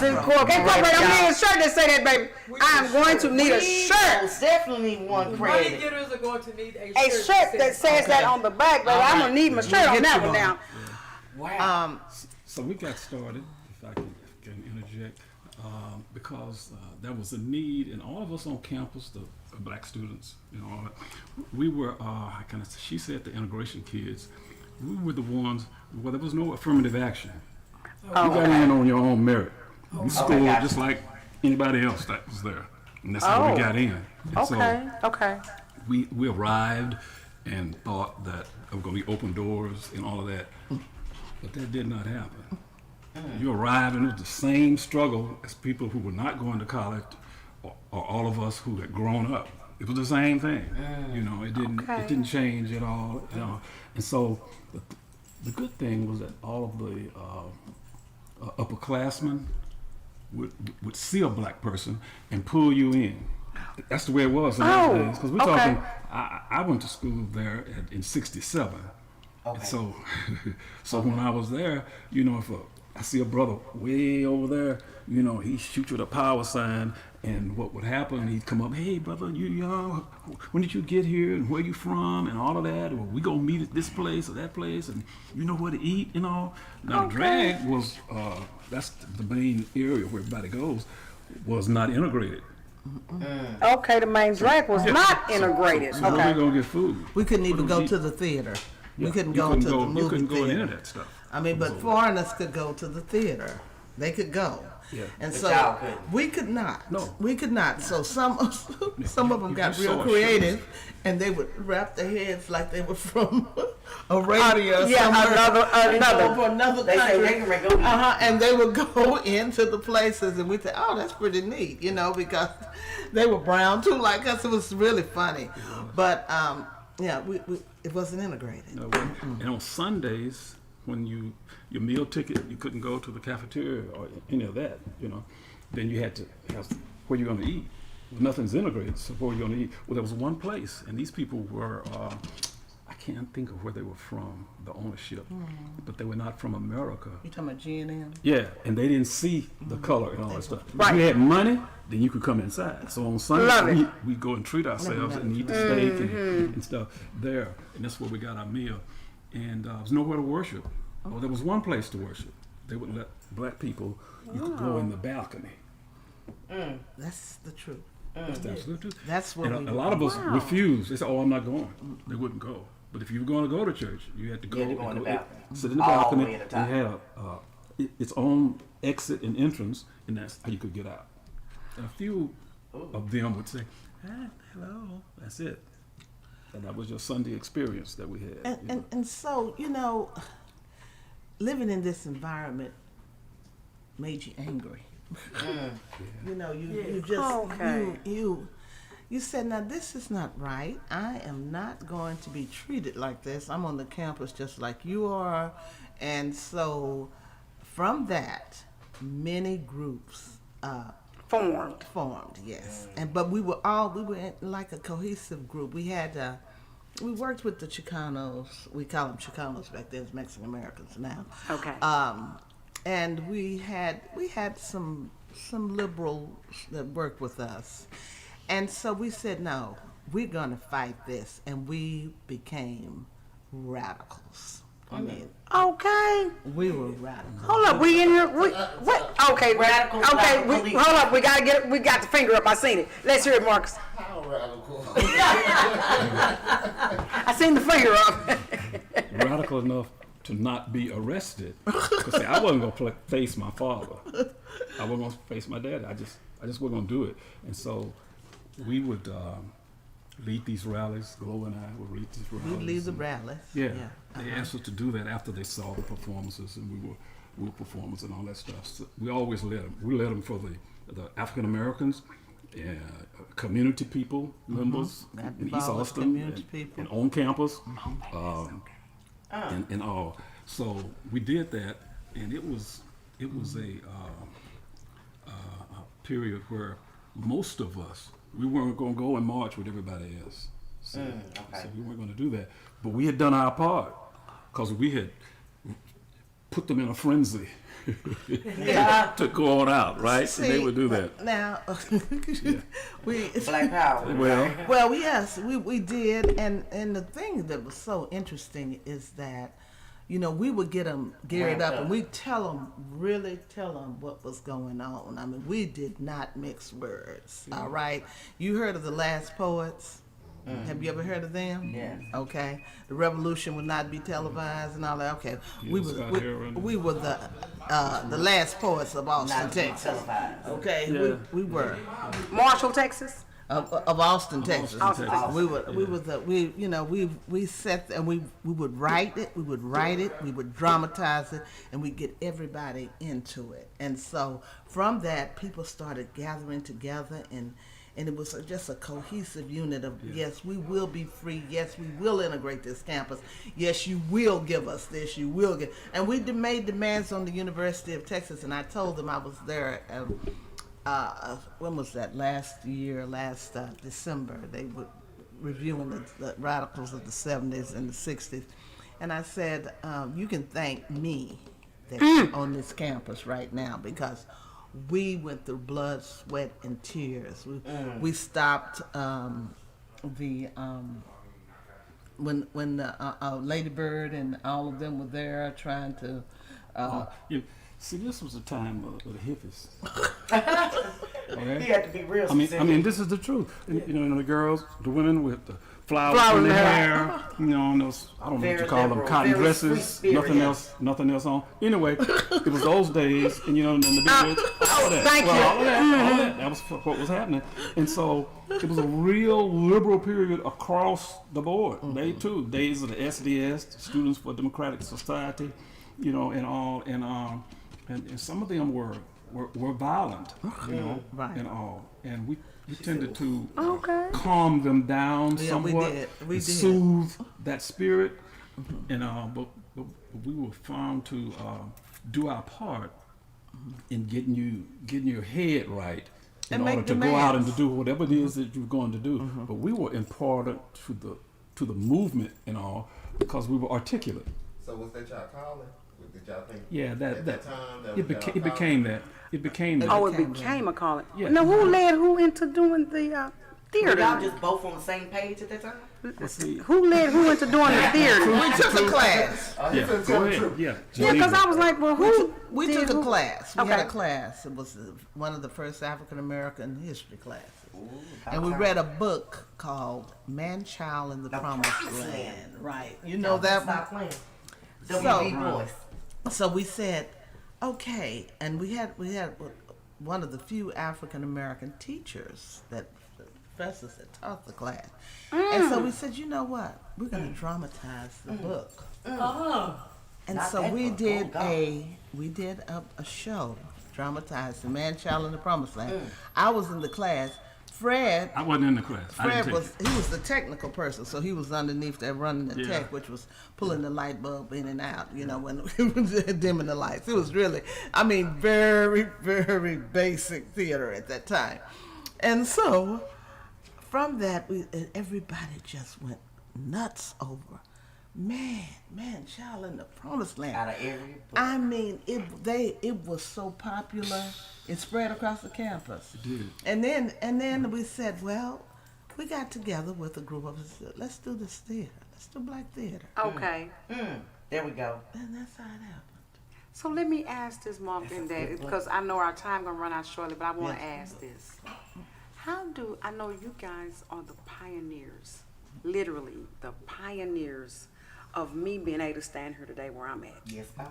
Incorporated. I need a shirt that say that, baby. I'm going to need a shirt. Most definitely one Money credit. getters are going to need A shirt that says that on the back, baby. I'm going to need my shirt on that one now. Wow. So we got started, if I can interject, because there was a need, and all of us on campus, the black students, we were, she said the integration kids, we were the ones where there was no affirmative action. You got in on your own merit. You scored just like anybody else that was there. And that's how we got in. And Okay. we arrived and thought that there were going to be open doors and all of that. But that did not happen. You arrived and it was the same struggle as people who were not going to college or all of us who had grown up. It was the same thing. It didn't change at all. And so the good thing was that all of the upperclassmen would see a black person and pull you in. That's the way it was in those days. Because we're talking, I went to school there in '67. Okay. And so when I was there, if I see a brother way over there, he shoot you with a power sign, and what would happen, he'd come up, hey brother, you young, when did you get here, and where you from, and all of that, or we gonna meet at this place or that place, and you know where to eat and all. Now the drag was, that's the main area where everybody goes, was not integrated. Okay, the main drag was not integrated. So where we gonna get food? We couldn't even What do go we to eat? the theater. Yeah, We couldn't you go to the movie You couldn't go theater. into that stuff. I mean, but foreigners could go to the theater. They could go. Yeah. And But so y'all couldn't. we could not. No. We could not. So some of them got You real saw creative, and they would wrap their heads like they were from Arabia or yeah, somewhere. and go another. for another They say country. they can make a And they would go into the places, and we'd say, "Oh, that's pretty neat," because they were brown too, like us. It was really funny, but it wasn't integrated. No, and on Sundays, when your meal ticket, you couldn't go to the cafeteria or any of that, then you had to have where you going to eat. nothing's integrated. So what are you gonna eat? Well, there was one place, and these people were. I can't think of where they were from, the ownership, but they were not from America. You talking about G&M? Yeah, and they didn't see the color and all that stuff. Right. If you had money, then you could come inside. So on Love Sunday, it. we go and treat ourselves and eat the steak and stuff there. And that's where we got our meal. And there was nowhere to worship. Well, there was one place to worship. They would let black people, you could go in the balcony. That's the truth. That's the absolute truth. That's what And we a lot of us refused. They said, "Oh, I'm not going." They wouldn't go. But if you were going to go to church, you had to go, had to go in the balcony. sit in the All the balcony. way at the It top. had its own exit and entrance, and that's how you could get out. And a few of them would say, "Hello." That's it. And that was your Sunday experience that we had. you know. And so, living in this environment made you angry. You just Okay. you said, now this is not right. I am not going to be treated like this. I'm on the campus just like you are. And so from that, many groups formed, yes. But we were in like a cohesive group. We worked with the Chicanos. We call them Chicanos back then, Mexican Americans now. Okay. And we had some liberals that worked with us. And so we said, no, we're going to fight this. And we became radicals. I mean, Okay. we were radicals. Hold up, we in here. What? Okay, Radicals, Okay, radical hold leaders. up. We got the finger up. I seen it. Let's hear it, Marcus. How radical? I seen the finger up. Radical enough to not be arrested. Because I wasn't gonna face my father. I wasn't gonna face my dad. I just wasn't gonna do it. And so we would lead these rallies. Glow and I would lead these rallies. We'd lead the and- rallies. Yeah, they asked us to do that after they saw the performances, and we were performers and all that stuff. So we always led them. We led them for the African Americans, community people, members That in East involved Austin, community people. and on campus, and all. So we did that, and it was a period where most of us, we weren't going to go and march with everybody else. So we weren't going to do that. But we had done our part because we had put them in a frenzy to go on out, right? See, and they would do that. Now, we Black Power. Well, yes, we did, and the thing that was so interesting is that, we would get them geared up, and we really tell them what was going on. I mean, we did not mix words. All right, you heard of the Last Poets? Have you ever heard of them? Yes. Okay. The revolution would not be televised and all that. Okay. We Yes, out here and- were the last poets of Austin, Not to be Texas. televised. Okay. Yeah. We were Marshall, Texas. of Austin, Texas. Austin, Texas. We sat and we would write it, we would dramatize it, and we'd get everybody into it. And so from that, people started gathering together, and it was just a cohesive unit of, yes, we will be free. Yes, we will integrate this campus. Yes, you will give us this. You will get. And we made demands on the University of Texas, and I told them I was there. When was that? Last December. They were reviewing the radicals of the 70s and the 60s. And I said, you can thank me that you're on this campus right now, because we went through blood, sweat, and tears. We stopped when Lady Bird and all of them were there trying to. See, this was a time of the hippies. Okay? You have to be real I mean, specific. this is the truth. The girls, the women with the flowers Flower in their in their hair, and those, I don't know what Very you call them, liberal, cotton very dresses, free-spirited. nothing else on. Anyway, it was those days, and and the big all of that. thank you. All of that was what was happening. And so it was a real liberal period across the board. They too, days of the SDS, Students for Democratic Society, and all, and some of them were violent, Right. and all, and we tended to Okay. calm them down Yeah, we somewhat, did. We and did. soothe that spirit, and but we were found to do our part in getting your head right in And make order to go out and demands. to do whatever it is that you're going to do. But we were important to the movement and all because we were articulate. So was that y'all calling? Did y'all think? Yeah, at that that time that it, was y'all it became that. It became that. Oh, it became a calling. Yeah. Now, who led who into doing the theater? Y'all just both on the same page at that time? See, Who led who into doing the theater? We took a class. yeah, go ahead. Yeah, Yeah, because I was like, well, who? We did took a who? class. We had a Okay. class. It was one of the first African American history classes. And we read a book called Man, Child, and the Promised Land. Right. You know that one? Stop playing. So- WB Boys. So we said, okay, and we had one of the few African American teachers that professors that taught the class, and so we said, you know what, we're going to dramatize the book, and Not so that we book. did Oh, a show, dramatized the Man, Child, and the Promised Land. I was in the class. Fred I wasn't in the class. I didn't Fred take was it. he was the technical person, so he was underneath there running the Yeah. tech, which was pulling the light bulb in and out, you know, when we was dimming the lights. It was really, I mean, very, very basic theater at that time. And so from that, everybody just went nuts over Man, Child in the Promised Land. Out of every book. I mean, it was so popular. It spread across the campus. It did. And then we said, well, we got together with a group of us. Let's do this theater. Let's do black theater. Okay. There we go. And that's how it happened. So let me ask this, Mom and Dad, because I know our time gonna run out shortly, but I want to ask this: I know you guys are the pioneers, literally the pioneers of me being able to stand here today where I'm at. Yes, God.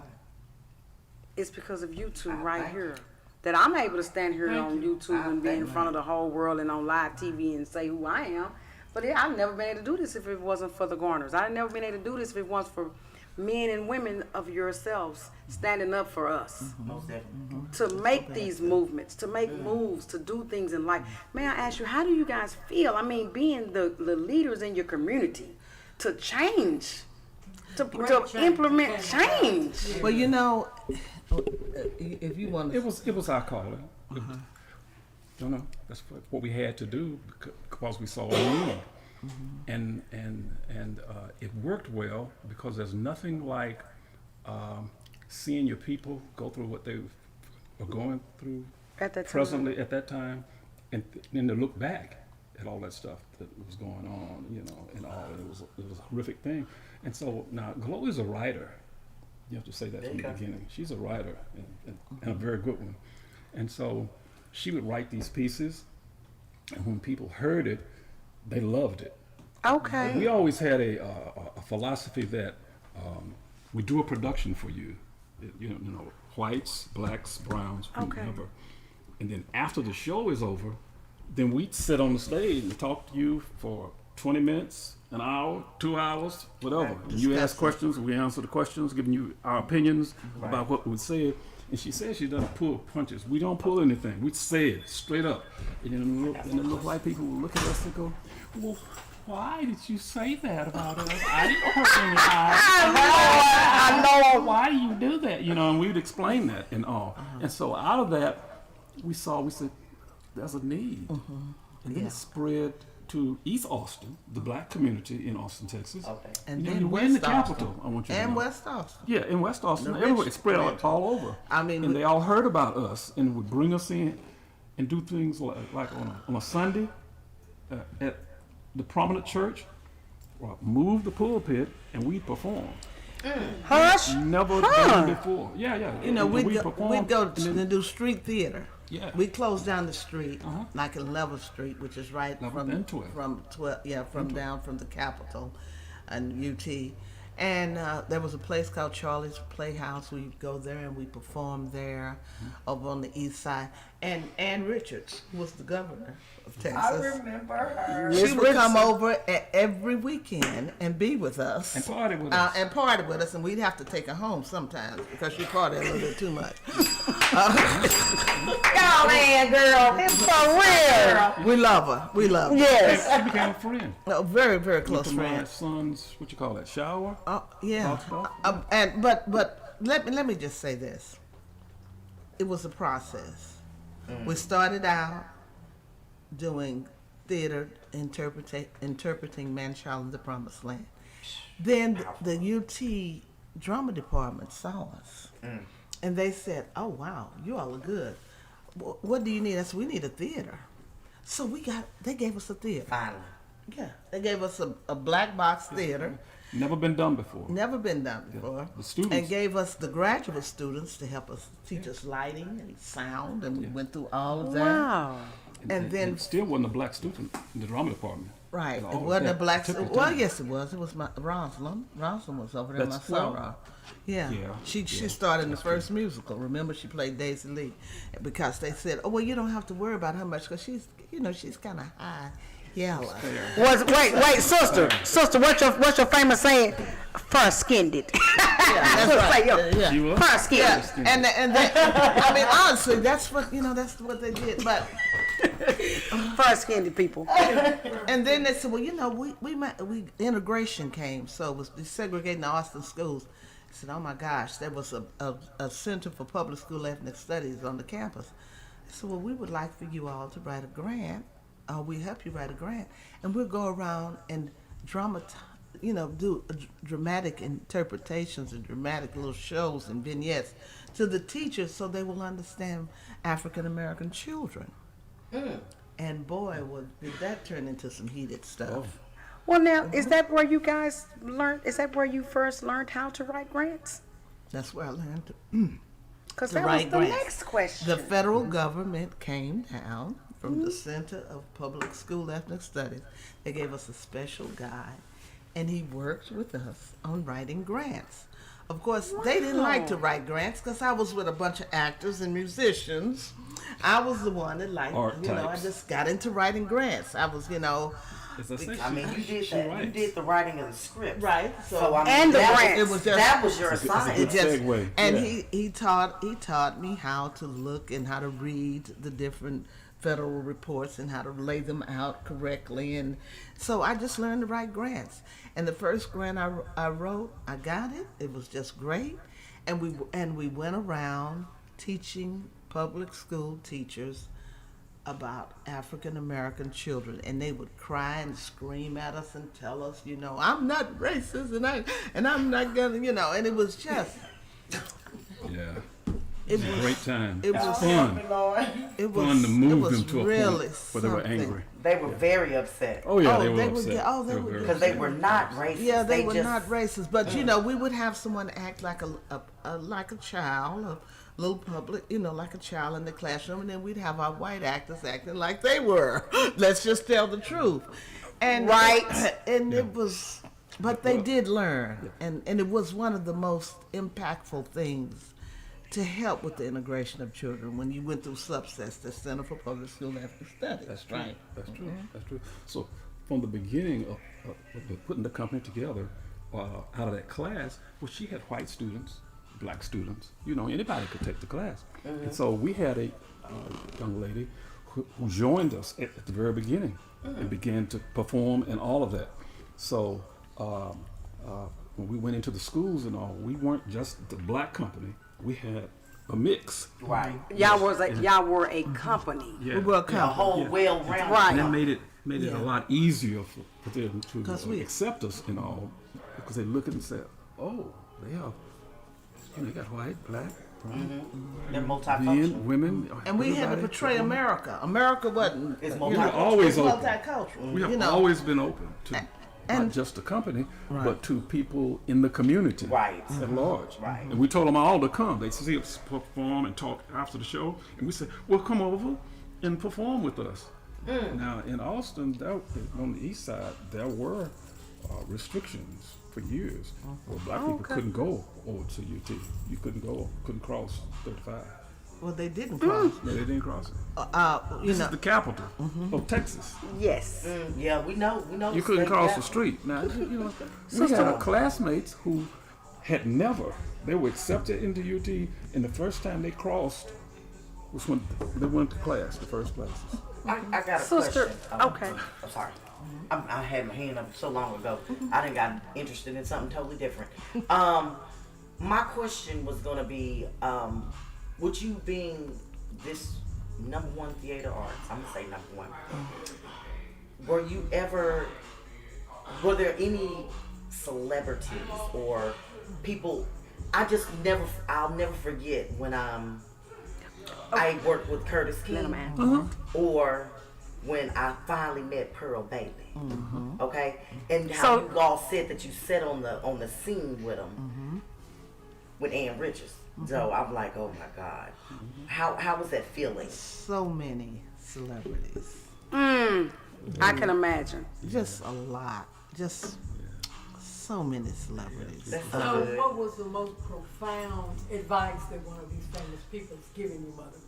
It's because of you two Ah, right thank here that I'm able to stand here on YouTube Ah, and be in thank front of the whole world and on live TV and say who I am. But I've never been able to do this if it wasn't for the Garners. I've never been able to do this if it wasn't for men and women of yourselves standing up for us. Most definitely. To make these movements, to make moves, to do things in life. May I ask you, how do you guys feel? I mean, being the leaders in your community, to change, to implement change. Well, you know, if you want to, It was our calling. You know, that's what we had to do because we saw a need, and it worked well because there's nothing like seeing your people go through what they were going through At that time. presently at that time, and then to look back at all that stuff that was going on, you know, and all it was a horrific thing. And so now Chloe's a writer. You have to say that from the beginning. She's a writer and a very good one. And so she would write these pieces, and when people heard it, they loved it. Okay. We always had a philosophy that we do a production for you, you know, whites, blacks, browns, Okay. whomever. And then after the show is over, then we'd sit on the stage and talk to you for 20 minutes, an hour, 2 hours, whatever. And you ask questions, we answer the questions, giving you our opinions about what we said. And she said she doesn't pull punches. We don't pull anything. We say it straight up. And then the little white people will look at us and go, well, why did you say that about us? I didn't hurt anybody. I know. Why do you do that? You know, and we would explain that and all. And so out of that, we said, there's a need. And then it spread to East Austin, the black community in Austin, Texas. Okay. and You know, then we're in the West capital, Austin. I want you to And know. West Austin. Yeah, in West Austin, The everywhere. rich It spread branch. all over. I mean, and we- they all heard about us and would bring us in and do things like on a Sunday at the prominent church, or move the pulpit and we perform. Hush. Never done before. Yeah. You know, And we'd we go performed, and then- and do street theater. Yeah. We closed down the street, Uh-huh. like in 11th Street, which is right 11th from and 12th. from 12, from down from the Capitol, and UT. And there was a place called Charlie's Playhouse. We'd go there and we performed there, over on the east side. And Ann Richards was the governor of Texas. remember her. She would come over every weekend and be with us. And party with us. And party with us, and we'd have to take her home sometimes because she partied a little bit too much. Oh man, girl, it's for real. We love her. We love her. Yes. She became a friend. A very, very Went close to my friend. son's, what you call that, shower? Yeah. Talked about? But let me just say this. It was a process. We started out doing theater interpreting Man Child in the Promised Land. Then the UT drama department saw us, and they said, "Oh wow, you all are good. What do you need?" I said, "We need a theater." So they gave us a theater. Finally. Yeah, they gave us a black box theater. Never been done before. Never been done before. The students. And gave us the graduate students to help us teach us lighting and sound, and we went through all of that. Wow. And then it still wasn't a black student in the drama department. right, And it all wasn't a that black. typical Well, time. yes, it was. It was my Rosalind. Rosalind was over there. My That's- well, soror. Yeah. yeah, She yeah, started in the first musical. Remember, she played Daisy Lee, because they said, "Oh well, you don't have to worry about her much because she's kind of high." Yellow. Wait, sister, what's your famous saying? First skinned it. That's right. Yeah. She was? First skinned it. Yeah, and they, I mean, honestly, that's what they did. But First skinned it, people. and then they said, well, we integration came, so it was desegregating the Austin schools. I said, oh my gosh, there was a Center for Public School Ethnic Studies on the campus. I said, well, we would like for you all to write a grant. We help you write a grant, and we'll go around and do dramatic interpretations and dramatic little shows and vignettes to the teachers so they will understand African American children. And boy, did that turn into some heated stuff. Well, now, is that where you guys learned? Is that where you first learned how to write grants? That's where I learned Because to that was write the grants. next question. The federal government came down from the Center of Public School Ethnic Studies. They gave us a special guy, and he worked with us on writing grants. Of course, they didn't like to write grants because I was with a bunch of actors and musicians. I was the one that liked, Art I types. just got into writing grants. I was, As I say, I mean, you did that. You writes. did the writing of the script. right. So I mean, And the that, grants. It was just that was your It's a assignment. good segue. And Yeah. he taught me how to look and how to read the different federal reports and how to lay them out correctly, and so I just learned to write grants. And the first grant I wrote, I got it. It was just great, and we went around teaching public school teachers about African American children, and they would cry and scream at us and tell us, I'm not racist, and I'm not gonna, and it was just. Yeah. It It was a was great time. it was fun. It was Fun to move it was them to a really point where they were something. angry. They were very upset Oh yeah, Oh, they were they would upset. get- oh, they would very get- because they upset. were not racist. Yeah, they were just, not racist, but we would have someone act like a child, a little public, like a child in the classroom, and then we'd have our white actors acting like they were. Let's just tell the truth, and Right. and it was, but they did learn, and it was one of the most impactful things to help with the integration of children when you went through SUPSES, the Center for Public School Ethnic Studies. That's true. Right. That's true. That's true. So from the beginning of putting the company together, out of that class, well, she had white students, black students. Anybody could take the class. And so we had a young lady who joined us at the very beginning and began to perform and all of that. So when we went into the schools and all, we weren't just the black company. We had a mix. right. Y'all were a company. Yeah. We were a A company. whole well-rounded. Right. And that made it Yeah. a lot easier for them to 'Cause we- accept us and all, because they look and say, "Oh, they got white, black, brown, They're men, multifunctional. women." And we had to everybody. portray America. America wasn't. It's We have always it's open. multicultural. We have always been open to not and- just the company, Right. but to people in the community Right. at large. Right. And we told them all to come. They see us perform and talk after the show, and we said, "Well, come over and perform with us." Now in Austin, on the east side, there were restrictions for years where black people couldn't go over to UT. You couldn't cross 35. Well, they didn't cross. No, they didn't cross it. You This know, is the capital of Texas. Yes. Yeah, we know. You the couldn't state cross the that. street. Now, we had classmates who had never. They were accepted into UT, and the first time they crossed was when they went to class, the first classes. I got a Sister, question. okay. I'm sorry. I had my hand up so long ago. I didn't got interested in something totally different. My question was gonna be, with you being this number one theater arts. I'm gonna say number one. Were there any celebrities or people? I'll never forget when I worked with Curtis King, or when I finally met Pearl Bailey. Okay, and how you all said that you sat on the scene with him with Ann Richards. So I'm like, oh my God, how was that feeling? So many celebrities. I can imagine. Just a lot. Just so many celebrities. So, what was the most profound advice that one of these famous people is giving you, Mother?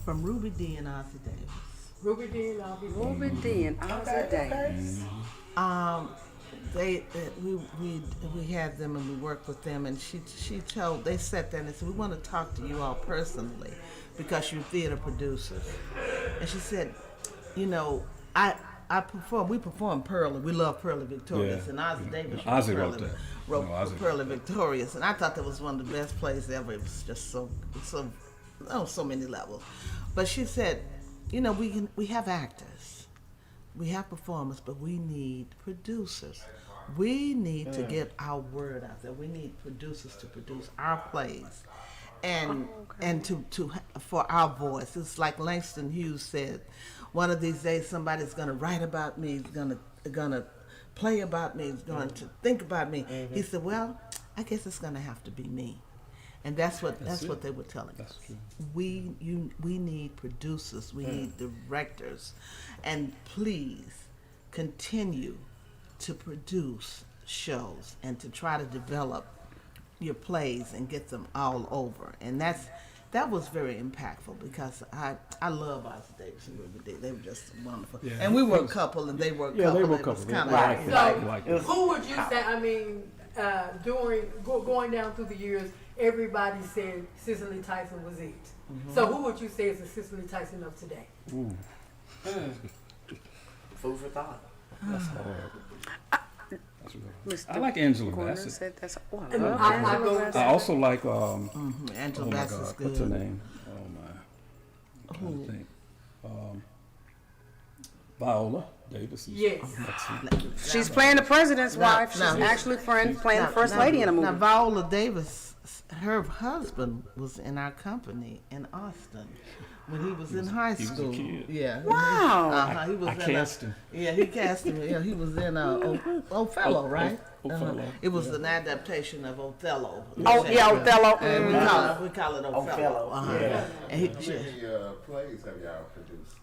From Ruby D and Ozzie Davis. Ruby D and I'll be Ruby D and Ozzie Davis. We had them and we worked with them, and they sat there and they said, we want to talk to you all personally because you're theater producers. And she said, we performed Pearlie. We love Pearlie Victorious, and Ozzie Davis Ozzie wrote that. Pearlie Victorious, and I thought that was one of the best plays ever. It was just so many levels. But she said, we have actors, we have performers, but we need producers. We need to get our word out there. We need producers to produce our plays, and for our voice. It's like Langston Hughes said, one of these days somebody's going to write about me, going to play about me, going to think about me. He said, well, I guess it's going to have to be me. And that's what they were telling us. True. We need producers, we need directors, and please continue to produce shows and to try to develop your plays and get them all over. And that was very impactful because I love Ozzie Davis and Ruby D. They were just wonderful. Yeah. And we were a couple and they were a couple. Yeah, they were a It couple. was kind Right. Who would you say, going down through the years, everybody said Cicely Tyson was it. So who would you say is the Cicely Tyson of today? Food for thought. That's hard. I like Angela Bassett. Said that's, I also like Angela Bassett's good. What's her name? Oh my, I'm trying to think. Viola Davis. Yes. She's playing the president's wife. She's actually playing the first lady in a movie. Now Viola Davis, her husband was in our company in Austin when he was in high school. He was a kid. Yeah. Wow. He was I cast him. Yeah, he cast him. Yeah, he was in Othello, right? Othello. It was an adaptation of Othello. Oh, yeah, Othello. And we call it Othello. Yeah. And he, How many plays have y'all produced?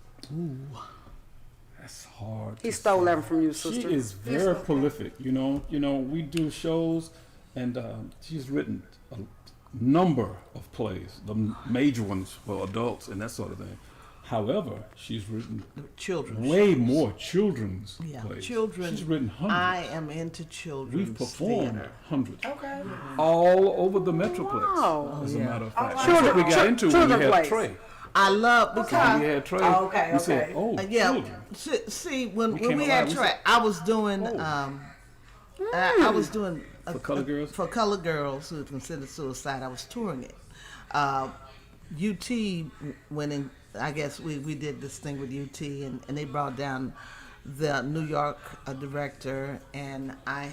That's hard. He stole that from you, sister. She is very prolific. You know, we do shows, and she's written a number of plays, the major ones for adults and that sort of thing. However, she's written way more children's plays. Children. She's written hundreds. I am into children's We've performed theater. hundreds. Okay. All over the Metroplex. Wow. As a matter of fact. Children- That's what we got into when we children had plays. Trey. I love because We had Trey. okay, We said, okay. oh, yeah. children. See, when came we alive, had we track, said, I was doing I was doing For Colored Girls? For Colored Girls who considered suicide. I was touring it. UT went in. I guess we did this thing with UT, and they brought down the New York director, and I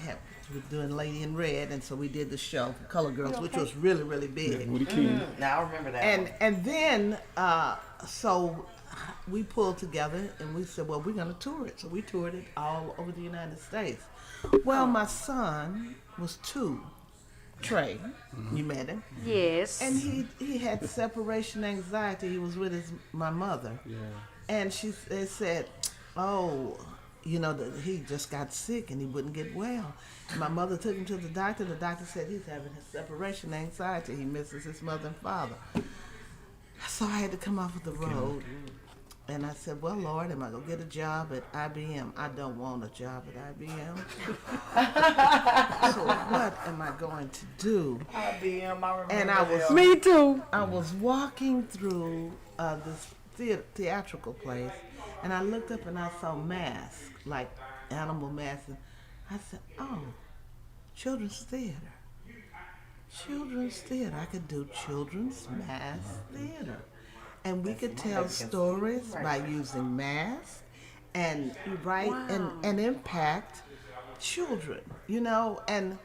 was doing Lady in Red, and so we did the show for Colored Girls, which was really, really big. Woody King. Now I remember that. And then so we pulled together and we said, well, we're going to tour it. So we toured it all over the United States. Well, my son was 2, Trey. You met him. Yes. And he had separation anxiety. He was with my mother. Yeah. And they said, oh, he just got sick and he wouldn't get well. And my mother took him to the doctor. The doctor said he's having his separation anxiety. He misses his mother and father. So I had to come off of the road. And I said, well, Lord, am I going to get a job at IBM? I don't want a job at IBM. So what am I going to do? IBM, I remember. And I was Me too. I was walking through this theatrical place, and I looked up and I saw masks, like animal masks. And I said, oh, children's theater. Children's theater. I could do children's mass theater. and we could tell stories by using math and write and impact children, and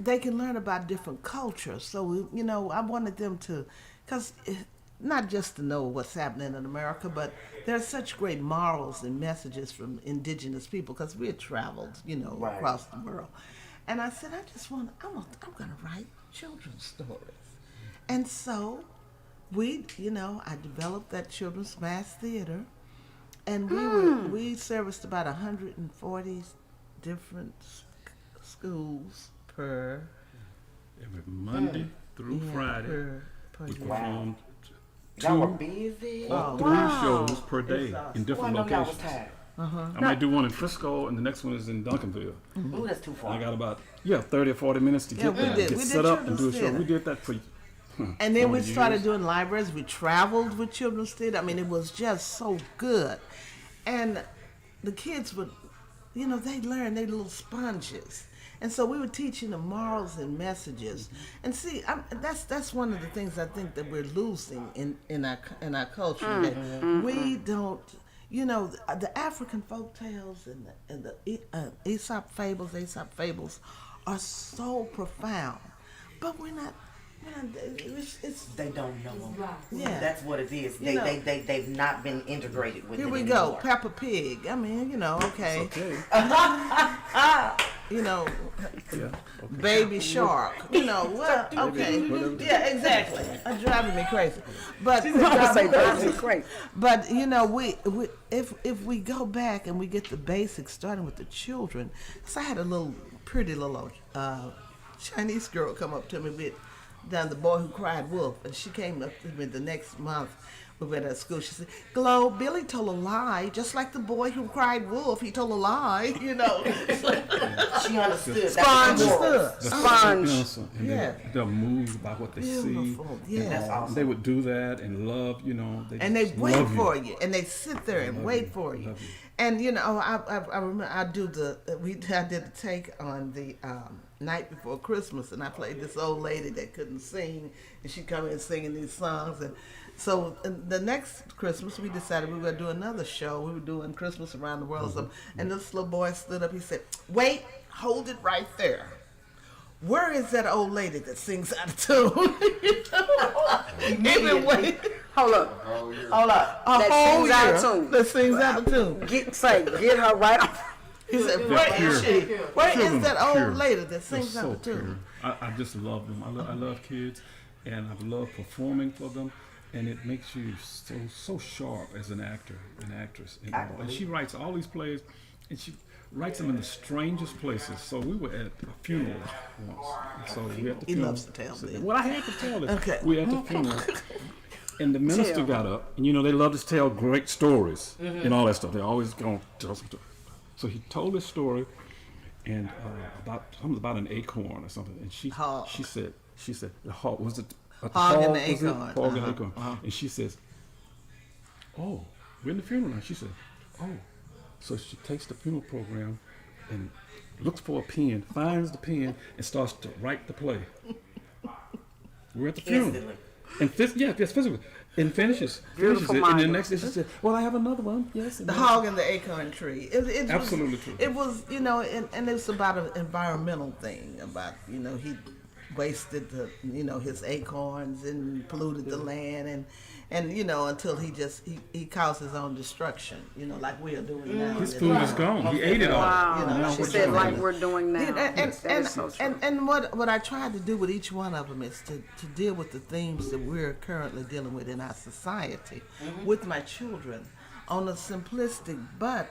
they can learn about different cultures. So, I wanted them to, because not just to know what's happening in America, but there's such great morals and messages from indigenous people, because we had traveled, across the world. And I said, I'm going to write children's stories. And so I developed that children's mass theater, and we serviced about 140 different schools per Every Monday through Friday, per we year. performed Y'all were 2 busy. or 3 shows per day in different Well, I know y'all was locations. tired. I might do one in Frisco, and the next one is in Duncanville. Ooh, that's too far. I got about 30 or 40 minutes to get we there, did. get We did set up, and do a children's show. theater. We did that for. And then we 40 started years. doing libraries. We traveled with children's theater. I mean, it was just so good. And the kids would, they learn. They're little sponges. And so we were teaching them morals and messages. And see, that's one of the things I think that we're losing in our culture today. We don't, the African folk tales and the Aesop fables are so profound, but we're not. They don't know them. Yeah. That's what it is. They've not been integrated with Here it we anymore. go, Peppa Pig. I mean, okay. Okay. Yeah, Okay. Baby Shark. What? Okay. Yeah, exactly. It's driving me crazy. But Great. But we if we go back and we get the basics, starting with the children. So I had a pretty little Chinese girl come up to me with The Boy Who Cried Wolf, and she came up to me the next month. We went at school. She said, "Glow, Billy told a lie, just like the boy who cried wolf. He told a lie, She understood. Sponge. That's Sponge. so innocent, and Yeah. they're moved by what they Beautiful. see. Yeah. And, That's awesome. They would do that and love, And they just wait love for you, and they sit there and Love wait you. for you. Love you. And I remember I did the take on the night before Christmas, and I played this old lady that couldn't sing, and she come in singing these songs. And so the next Christmas we decided we were going to do another show. We were doing Christmas Around the World, or something. And this little boy stood up. He said, "Wait, hold it right there. Where is that old lady that sings out of tune?" Hold up. Oh, yeah. Hold up. A That whole sings out year of tune. that sings out of tune. Get her right off. He said, They're "Where pure. is she? Where is Children that are old pure. lady that They're sings out so of tune?" pure. I just love them. I love kids, and I love performing for them. And it makes you so sharp as an actor, an actress. And she writes all these plays, and she writes them in the strangest places. So we were at a funeral once. And so we at the He funeral. loves to tell this. Well, I had to tell this. Okay. We at the funeral. And the minister Tell. got up, and they love to tell great stories and all that stuff. They always going to tell some story. So he told this story, and about an acorn or something. And she said the hog was it. A Hog and the was it? acorn. Hog and acorn. And she says, "Oh, we're in the funeral now." She said, "Oh." So she takes the funeral program and looks for a pen, finds the pen, and starts to write the play. We're at the funeral. Instantly. And physically. And finishes Beautiful it. And then minded. next day she said, "Well, I have another one." Yes. The Hog and the Acorn Tree. It Absolutely was, true. It was, and it's about an environmental thing. About he wasted his acorns and polluted the land, and until he caused his own destruction. Like we are doing now. His food is gone. He ate it all. Wow. Now She what said you like gonna do? we're doing now. And That is so true. and what I tried to do with each one of them is to deal with the themes that we're currently dealing with in our society with my children on a simplistic but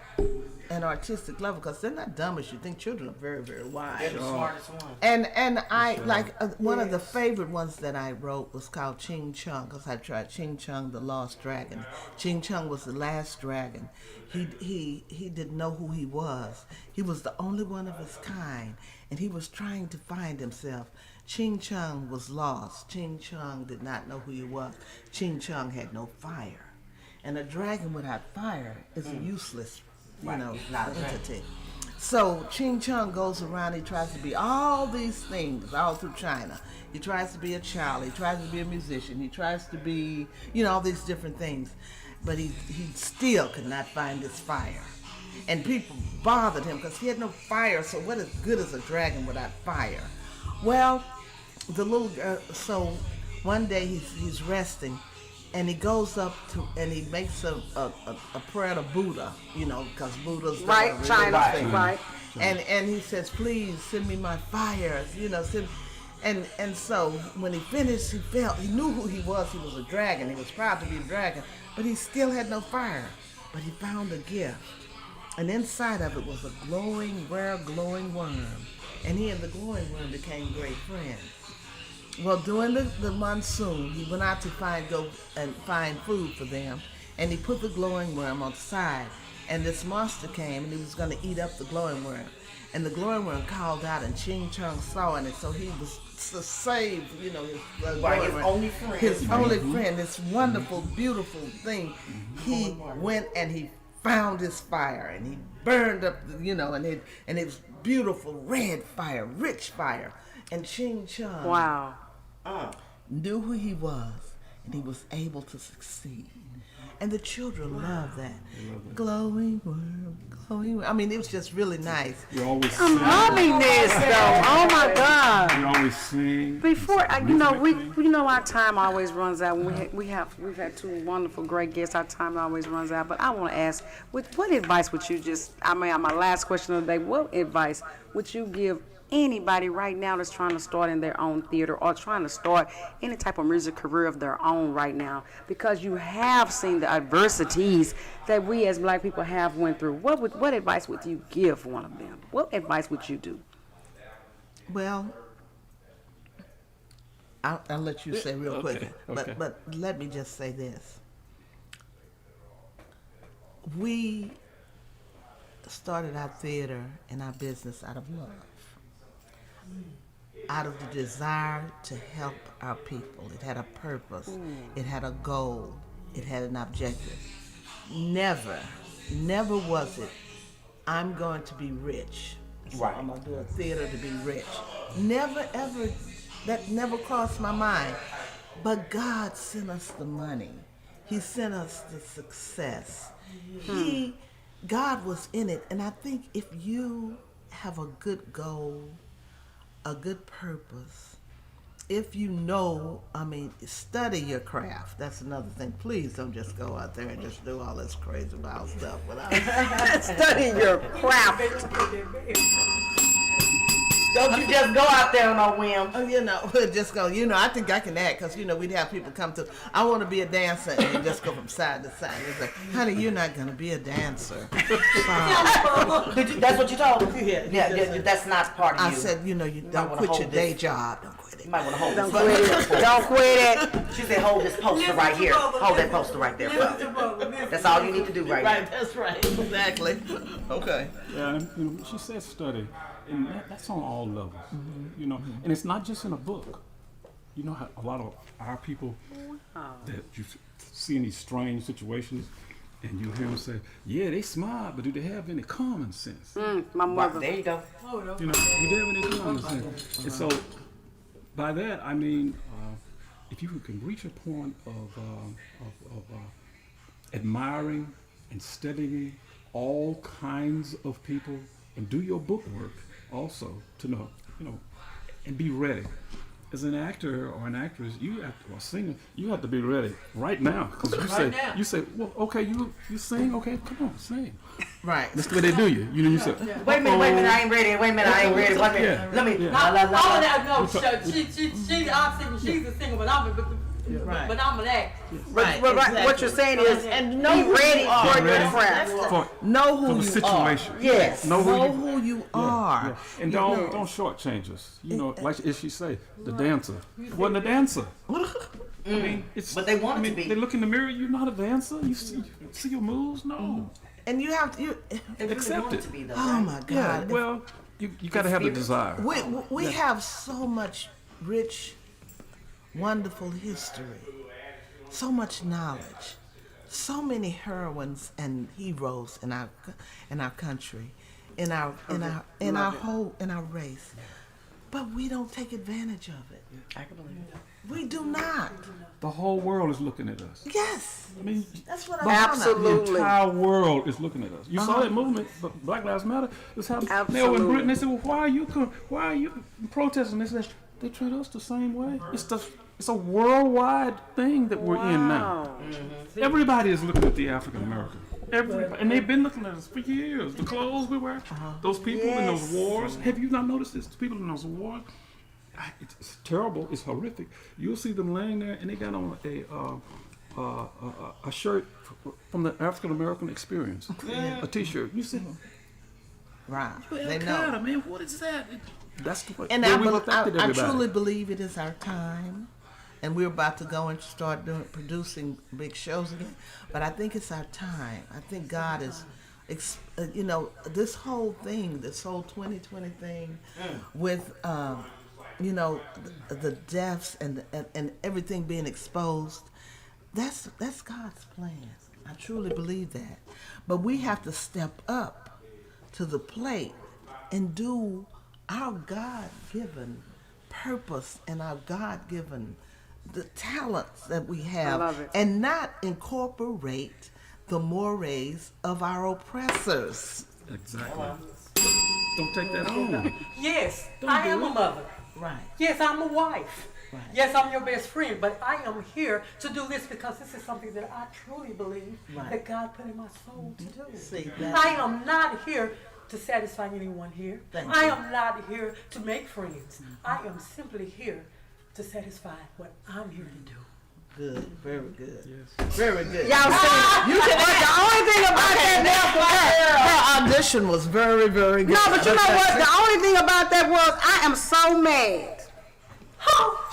an artistic level, because they're not dumb as you think. Children are very, very wise. They're the smartest ones. And I like one of the favorite ones that I wrote was called Ching Chung, because I tried Ching Chung, the Lost Dragon. Ching Chung was the last dragon. He didn't know who he was. He was the only one of his kind, and he was trying to find himself. Ching Chung was lost. Ching Chung did not know who he was. Ching Chung had no fire. And a dragon without fire is a useless, Right. Not a dragon. entity. So Ching Chung goes around, he tries to be all these things all through China. He tries to be a child, he tries to be a musician, he tries to be, all these different things. But he still could not find his fire. And people bothered him because he had no fire, so what is good as a dragon without fire? Well, the little girl, so one day he's resting, and he goes up to, and he makes a prayer to Buddha, because Buddha's the Right, religious China, thing. right. And he says, please send me my fire, and so when he finished, he knew who he was a dragon, he was proud to be a dragon, but he still had no fire. But he found a gift, and inside of it was a rare glowing worm, and he and the glowing worm became great friends. Well, during the monsoon, he went out to find food for them, and he put the glowing worm on the side. And this monster came, and he was going to eat up the glowing worm. And the glowing worm called out, and Ching Chung saw it, and so he was to save, his only friend. His only friend, this wonderful, beautiful thing. He went and he found his fire, and he burned up, and it was beautiful red fire, rich fire. And Ching Chung Wow. knew who he was, and he was able to succeed. And the children loved that. Glowing worm, glowing worm. I mean, it was just really nice. You always I'm sing. loving this though. Oh my God. You always sing. Before Rhythmic thing. our time always runs out. When we've had two wonderful, great guests. Our time always runs out. But I want to ask, what advice would you my last question of the day? What advice would you give anybody right now that's trying to start in their own theater or trying to start any type of music career of their own right now? Because you have seen the adversities that we as Black people have went through. What advice would you give one of them? What advice would you do? Well, I'll let you say real quick, okay. but let me just say this. We started our theater and our business out of love, out of the desire to help our people. It had a purpose. It had a goal. It had an objective. Never was it, I'm going to be rich. So Right. I'm going to do a theater to be rich. Never, ever, that never crossed my mind. But God sent us the money. He sent us the success. God was in it. And I think if you have a good goal, a good purpose, if study your craft. That's another thing. Please don't just go out there and just do all this crazy wild stuff without Study your craft. Don't you just go out there on a whim. just go, I think I can act, because, we'd have people come to, I want to be a dancer, and they just go from side to side. It's like, honey, you're not going to be a dancer. That's what you told him? Yeah, that's not part of you. I said, you don't wanna quit your hold day this. job. Don't quit it. You might want to hold Don't this. quit it. Don't quit it. She said, hold this poster right here. Hold that poster right there. That's all you need to do right Right, now. that's right. Exactly. Okay. Yeah, and she said study, and that's on all levels, And it's not just in a book. You know how a lot of our people that you see in these strange situations, and you hear them say, "Yeah, they smart, but do they have any common sense?" My mother. There you go. Do they have any common sense? And so, by that I mean, if you can reach a point of admiring and studying all kinds of people, and do your book work also to know, and be ready. As an actor or an actress, or a singer, you have to be ready right now. Because you say, well, okay, you sing, okay, come on, sing. Right. That's the way they do you. You say, Wait a minute, I ain't ready. Wait a minute, I ain't ready. Wait a minute. Yeah. Let me. Yeah. All of that, no, she's a singer, but I'm an actor. Right. But what you're saying is, And be know who ready you are. for your ready craft. Know who for the you situation. are. Yes. Know who you are. Yeah. And don't shortchange us. Like as she say, the dancer wasn't a dancer. I mean, But they want it to be. They look in the mirror. You're not a dancer. You see your moves. No, And you have to. accept it. Oh my Yeah. God. Well, you got to have the desire. We have so much rich, wonderful history, so much knowledge, so many heroines and heroes in our country, in our race, but we don't take advantage of it. I can believe it. We do not. The whole world is looking at us. Yes, I mean, that's what the I Absolutely. entire world is looking at us. You saw that movement, Black Lives Matter. It's happening. They were in Britain. They said, "Well, why are you protesting?" They said, "They treat us the same way." It's a worldwide thing that we're in now. Everybody is looking at the African American. Everybody, and they've been looking at us for years. The clothes we wear, those people in those wars. Have you not noticed this? The people in those wars. It's terrible. It's horrific. You'll see them laying there, and they got on a shirt from the African American experience, a T-shirt. You see, Right. well, They God, know. man, what is that? That's the way. And way I, we've bel- affected I everybody. truly believe it is our time, and we're about to go and start producing big shows again. But I think it's our time. I think God is, this whole thing, this whole 2020 thing, with the deaths and everything being exposed. That's God's plan. I truly believe that. But we have to step up to the plate and do our God-given purpose and our God-given the talents that we have, love it. and not incorporate the mores of our oppressors. Exactly. Don't take that home. Yes, Don't I do am it. a mother. Right. Yes, I'm a wife. Right. Yes, I'm your best friend, but I am here to do this because this is something that I truly believe Right. that God put in my soul to do. See, that- I am not here to satisfy anyone here. Thank I you. am not here to make friends. I am simply here to satisfy what I'm here to do. Good. Very good. Very good. Y'all see, You can the only thing about that Her audition was very, very good. no, but you know what? The only thing about that was I am so mad.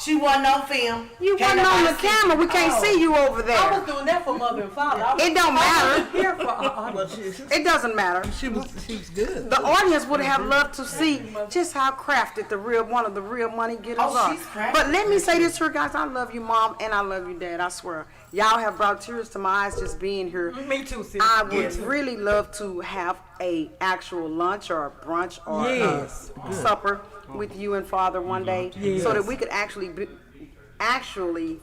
She wasn't on film. You Can't wasn't on the nobody see camera. We can't see you over I there. was doing that for mother and father. It don't I matter. wasn't here for Well, It doesn't matter. she was good. The audience would have loved to see just how crafted one of the real money getters are. she's crafty. But let me say this to her, guys. I love you, Mom, and I love you, Dad. I swear. Y'all have brought tears to my eyes just being here. Me too, sis. I would really love to have a actual lunch or a brunch or Yes. a supper with you and Father one day, so that we could actually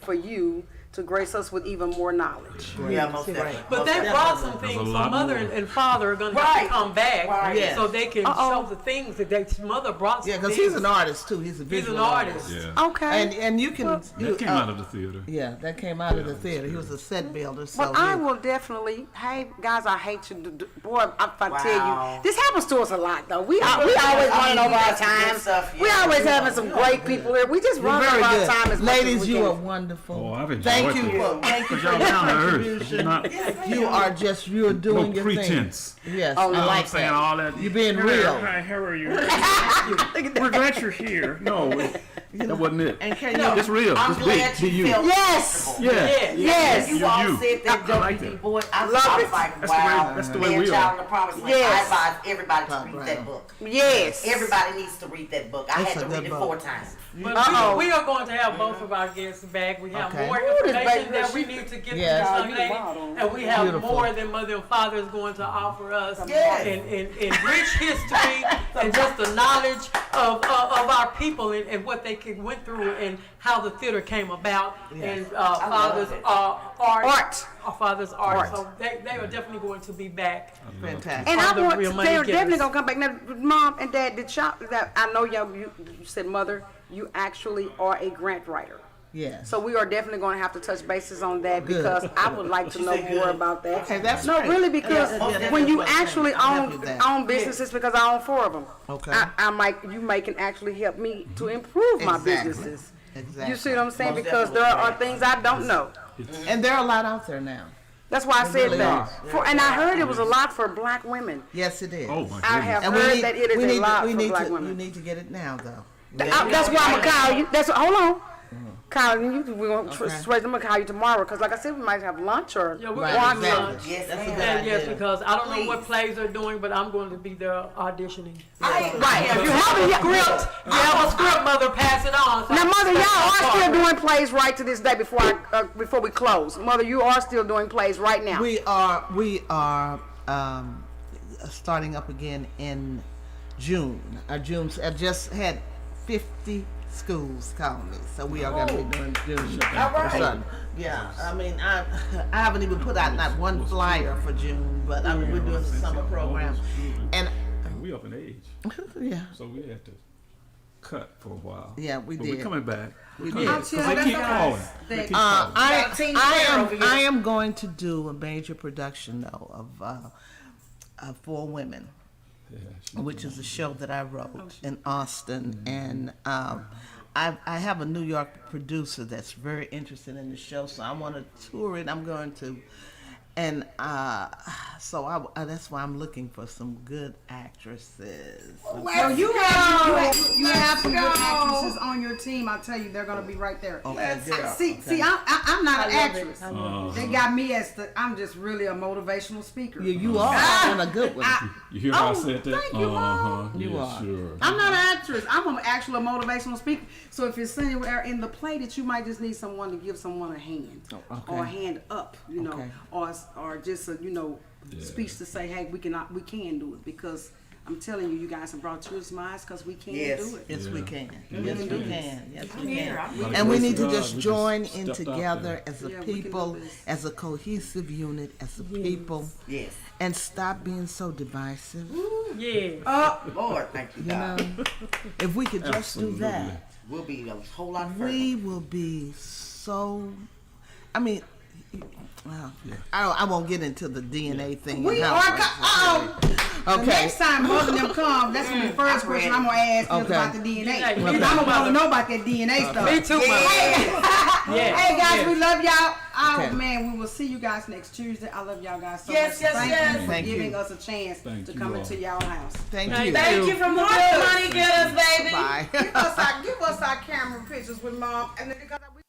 for you to grace us with even more knowledge. Yeah, most definitely. But Most they definitely. brought some things, a so lot mother more. and father are going to have Right. to come back Right. Yes. so they can show the things that their mother brought. Yeah, some because things. he's an artist too. He's a He's visual an artist. Yeah. Okay. And you can. That came out of the theater. Yeah, that came out of the theater. He was a set builder. So Well, I he- will definitely. Hey, guys, I hate you. Boy, if I tell Wow. you, this happens to us a lot, though. We always running over we our got some good time. stuff, We yeah. always having some great people here. We just You're run very over our good. time as much Ladies, as we you are can. wonderful. Oh, I've enjoyed Thank you this. for thank you Because for y'all your down to earth. contribution. Not You are just you're doing no your pretense. thing. Yes, Oh, I no, You know what like I'm saying? that. All that. You're being Hey, real. Hi, how are you? We're glad you're here. No, that wasn't it. And can No, you? It's real. I'm It's glad big. Be you you. felt Yes. comfortable. Yeah. Yes. You You're all you. said that I like WB that. boy. I Love was it. like, That's the way- wow, that's the way man, we child are. in the promised land. Yes. I advise everybody to Top read brown. that book. Yes. Everybody needs to read that book. I It's had a to read good it book. 4 times. But Uh-oh. we are going to have both of our guests back. We have Okay. more Ooh, this information baby, that we she- need to get Yes. to this young lady, and we have Beautiful. more than mother and father is going to offer us Yes. in rich history and just the knowledge of our people and what they went through and how the theater came about and father's it. art. Our father's art. Art. So they are definitely going to be back. Fantastic. And Are I the want real money they're getters. definitely gonna come back. Now, Mom and Dad, did y'all? That I know you said, Mother, you actually are a grant writer. Yes. So we are definitely going to have to touch bases on that Good. because I would like to know said more good. about that. Okay, that's no, great. really, because Yeah, when you that's what I'm actually saying. I'm happy with that. own businesses, because I own 4 of them. Okay. You may can actually help me to improve my Exactly. businesses. Exactly. You see what I'm saying? Most Because there are things I don't know. And there are a lot out there now. That's why I said really that. are. And I heard it was a lot for black women. Yes, it is. Oh my I have goodness. heard that it is a lot for black You women. need to get it now, though. That's why I'm gonna call you. Hold on. Call you. We're gonna Okay. straight. I'm gonna call you tomorrow because, like I said, we might have lunch or Yeah, we're Right, going to do exactly. lunch. Yes, That's a ma'am. good And yes, idea. because I don't know what Please. plays they're doing, but I'm going to be there auditioning. Right. If you have a script, You have a script, mother, pass it on. So now, I can Mother, put y'all my are part. still doing plays right to this day before we close. Mother, you are still doing plays right now. We are starting up again in June. I just had 50 schools call me, so we are going to be doing June. All right. Yeah, I mean, I haven't even put out not one flyer for June, but I mean, we're doing the summer program, and And we up in age, yeah, so we had to cut for a while. Yeah, we but did. We're coming back. We We're coming did. back, 'cause they keep calling. They keep calling. I am going to do a major production though of For Women, Yeah, which is a show that I wrote in Austin, and I have a New York producer that's very interested in the show, so I want to tour it. I'm going to, and so that's why I'm looking for some good actresses. Well, you have some good actresses on your team. I tell you, they're gonna be right there. Okay, good. See, I'm not an actress. I love They got me as I'm just really a motivational speaker. You are and a good one. You hear how I Oh, said that? thank you, Mom. Yeah, You are. sure. I'm not an actress. I'm actually a motivational speaker. So if it's anywhere in the play that you might just need someone to give someone a hand, okay. or a hand up, you know, Okay. or just a speech to say, hey, we can do it, because I'm telling you, you guys have brought tears to my eyes because we can Yes. do it. Yes, we can. Yes, we can. Yes, we here. can. By the And we grace need of to God, just we join just in stepped out together there. as a Yeah, we can do people, this. as a cohesive unit, as a people, Yes. and stop being so divisive. Yeah. Oh, Lord, thank you, You God. know, if we could just do that, We'll be a whole lot further. we will be so. I mean, well, I won't get into the DNA thing. We and are. how it works. The Okay. next time Mother and them come, that's gonna be the first question I'm gonna ask is Okay. about the DNA. Yeah, Because me I'm too, gonna want to Mother. know about that DNA stuff. Me too, Mother. Hey guys, yes. we love y'all. Oh Okay. man, we will see you guys next Tuesday. I love y'all guys so Yes, much. yes, Thank yes. you for Thank giving you. us a chance Thank to you come all. into y'all house. Thank Thank you. Thank you from the good money getters, baby. Bye. Give us our camera pictures with Mom, and then because we